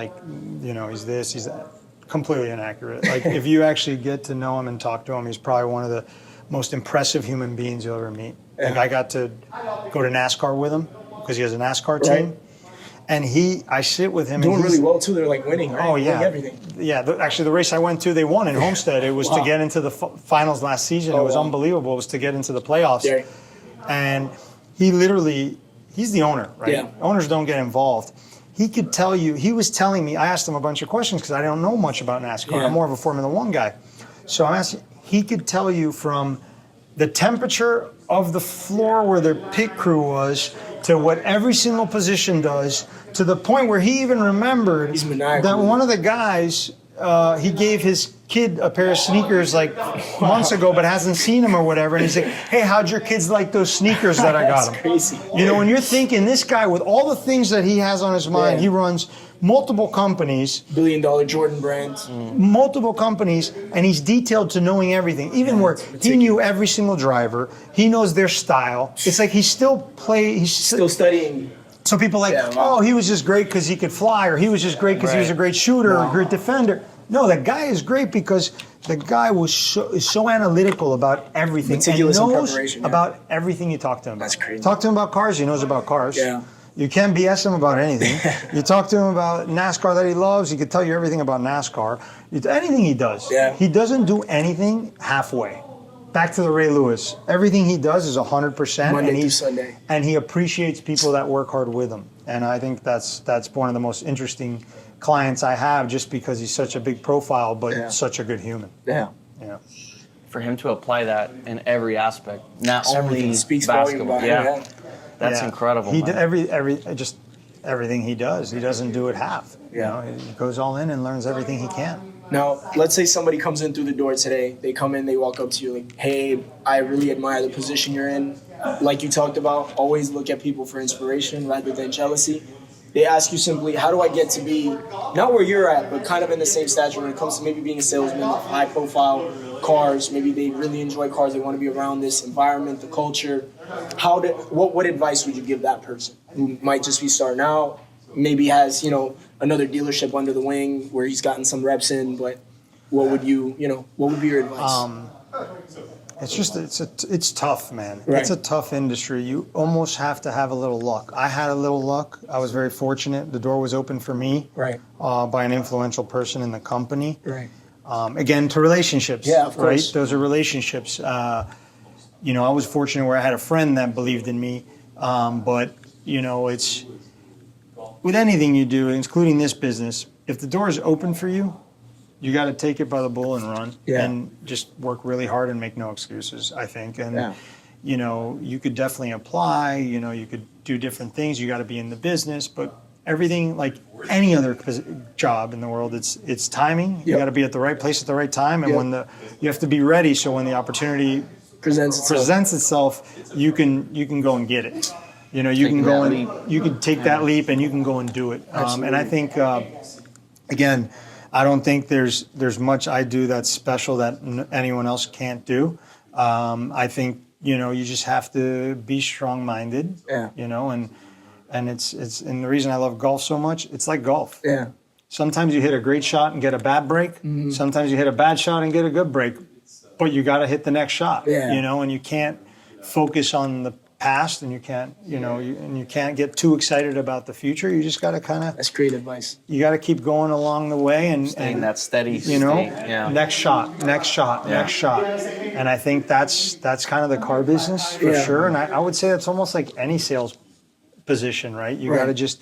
he's this, he's that, completely inaccurate. Like, if you actually get to know him and talk to him, he's probably one of the most impressive human beings you'll ever meet. Like, I got to go to NASCAR with him because he has a NASCAR team. And I sit with him. Doing really well, too. They're winning, right? Oh, yeah. Winning everything. Yeah, actually, the race I went to, they won in Homestead. It was to get into the finals last season. It was unbelievable. It was to get into the playoffs. Yeah. And he's the owner, right? Yeah. Owners don't get involved. He could tell you, he was telling me, I asked him a bunch of questions because I don't know much about NASCAR. Yeah. I'm more of a Formula One guy. So I asked him, he could tell you from the temperature of the floor where their pit crew was to what every single position does, to the point where he even remembered that one of the guys, he gave his kid a pair of sneakers months ago, but hasn't seen them or whatever. And he's like, hey, how'd your kids like those sneakers that I got them? That's crazy. When you're thinking, this guy, with all the things that he has on his mind, he runs multiple companies. $1 billion Jordan brands. Multiple companies, and he's detailed to knowing everything. Even where he knew every single driver. He knows their style. It's like he's still studying. So people like, oh, he was just great because he could fly, or he was just great because he was a great shooter or a great defender. No, that guy is great because the guy is so analytical about everything. Meticulous and in knows preparation, about everything you talk to him about. That's crazy. Talk to him about cars, he knows about cars. Yeah. You can't BS him about anything. You talk to him about NASCAR that he loves, he could tell you everything about NASCAR. Anything he does. Yeah. He doesn't do anything halfway. Back to the Ray Lewis. Everything he does is 100%. Monday through Sunday. And he appreciates people that work hard with him. And I think that's one of the most interesting clients I have, just because he's such a big profile, but such a good human. Yeah. Yeah. For him to apply that in every aspect, not only speaks basketball. volume about it. That's incredible. He man. everything he does. He doesn't do it half. Yeah. You know, he goes all in and learns everything he can. Now, let's say somebody comes in through the door today. They come in, they walk up to you like, hey, I really admire the position you're in. Like you talked about, always look at people for inspiration rather than jealousy. They ask you simply, how do I get to be, not where you're at, but kind of in the same stature when it comes to maybe being a salesman of high-profile cars. Maybe they really enjoy cars. They want to be around this environment, the culture. What advice would you give that person who might just be starting out, maybe has, another dealership under the wing where he's gotten some reps in, but what would be your advice? It's tough, man. Right. It's a tough industry. You almost have to have a little luck. I had a little luck. I was very fortunate. The door was open for me Right. By an influential person in the company. Right. Again, to relationships. Yeah, of course. Right? Those are relationships. I was fortunate where I had a friend that believed in me. But it's with anything you do, including this business, if the door is open for you, you got to take it by the bull and run, and just work really hard and make no excuses, I think. And, you could definitely apply, you could do different things. You got to be in the business, but everything, like any other job in the world, it's timing. You got to be at the right place at the right time. And you have to be ready. So when the opportunity presents itself, you can go and get it. You can go and you can take that leap and you can go and do it. And I think, again, I don't think there's much I do that's special that anyone else can't do. I think you just have to be strong-minded. Yeah. And it's and the reason I love golf so much, it's like golf. Yeah. Sometimes you hit a great shot and get a bad break. Mm-hmm. Sometimes you hit a bad shot and get a good break. But you got to hit the next shot. Yeah. And you can't focus on the past, and you can't you can't get too excited about the future. You just got to kind of, that's great advice. You got to keep going along the way and that steady state. Next shot, and I think that's kind of the car business for sure. And I would say it's almost like any sales position, right? You got to just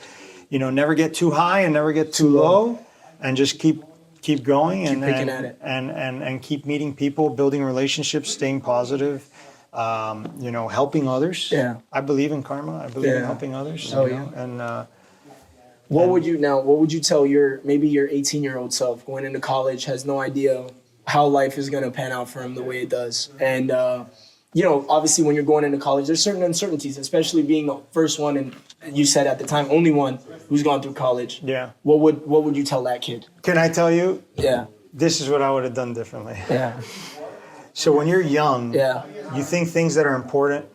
never get too high and never get too low, and just keep going and keep meeting people, building relationships, staying positive. Helping others. Yeah. I believe in karma. I believe in helping others. And what would you tell your 18-year-old self going into college, has no idea how life is going to pan out for him the way it does? And, obviously when you're going into college, there's certain uncertainties, especially being the first one, and you said at the time, only one who's gone through college. Yeah. What would you tell that kid? Can I tell you? Yeah. This is what I would have done differently. Yeah. So when you're young, you think things that are important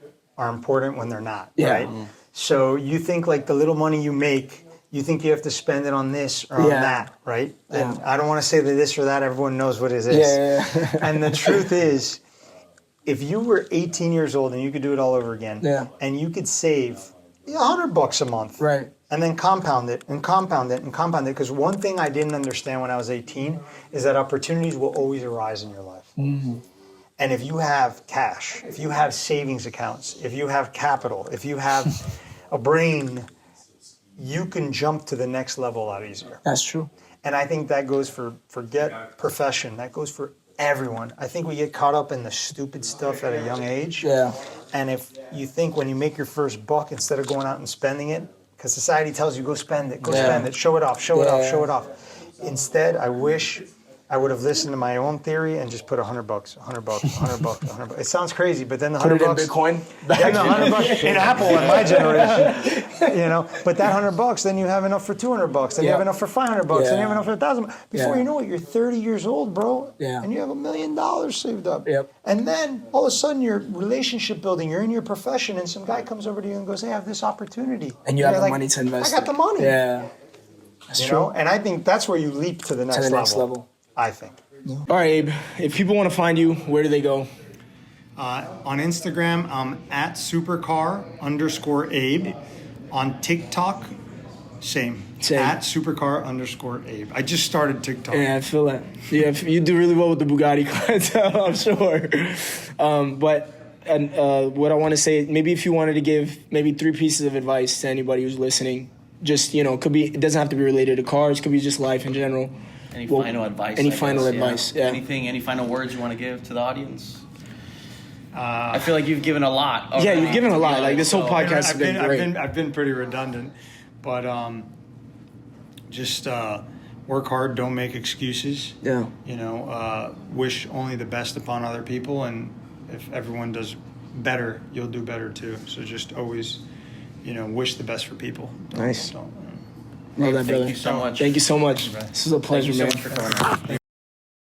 when they're not, right? Mm. So you think like the little money you make, you think you have to spend it on this or on that, right? Yeah. And I don't want to say that this or that, everyone knows what it is. Yeah. And the truth is, if you were 18 years old and you could do it all over again, and you could save $100 a month, right? And then compound it and compound it and compound it. Because one thing I didn't understand when I was 18 is that opportunities will always arise in your life. Mm-hmm. And if you have cash, if you have savings accounts, if you have capital, if you have a brain, you can jump to the next level a lot easier. That's true. And I think that goes forget profession. That goes for everyone. I think we get caught up in the stupid stuff at a young age. Yeah. And if you think when you make your first buck, instead of going out and spending it, because society tells you, go spend it, spend it, show it off. Instead, I wish I would have listened to my own theory and just put $100, $100, $100. It sounds crazy, but then the Put $100 it in Bitcoin. Yeah, no, $100 in Apple in my generation, you know. But that $100, then you have enough for $200. Then you have enough for $500. Then you have enough for $1,000. Before you know it, you're 30 years old, bro. Yeah. And you have $1 million saved up. Yep. And then all of a sudden, you're relationship building. You're in your profession, and some guy comes over to you and goes, "Hey, I have this opportunity." And you have the money to invest. I got the money. Yeah. That's You true. know? And I think that's where you leap to the next level. I think. All right, Abe. If people want to find you, where do they go? On Instagram, I'm at supercar_Abe. On TikTok, same. At supercar_Abe. I just started TikTok. Yeah, I feel that. Yeah, you do really well with the Bugatti clientele, I'm sure. But what I want to say, maybe if you wanted to give maybe 3 pieces of advice to anybody who's listening, just, you know, it doesn't have to be related to cars, could be just life in general. Any final advice? Any final advice? Yeah. Any final words you want to give to the audience? I feel like you've given a lot. Already. Yeah, you've given a lot. Like this whole podcast has been great. I've been pretty redundant, but just work hard. Don't make excuses. Yeah. You know, wish only the best upon other people, and if everyone does better, you'll do better too. So just always, you know, wish the best for people. Nice. Don't, Love that, brother. Thank you so much. Thank you so much. This is a pleasure, Thank you man. so much for coming on.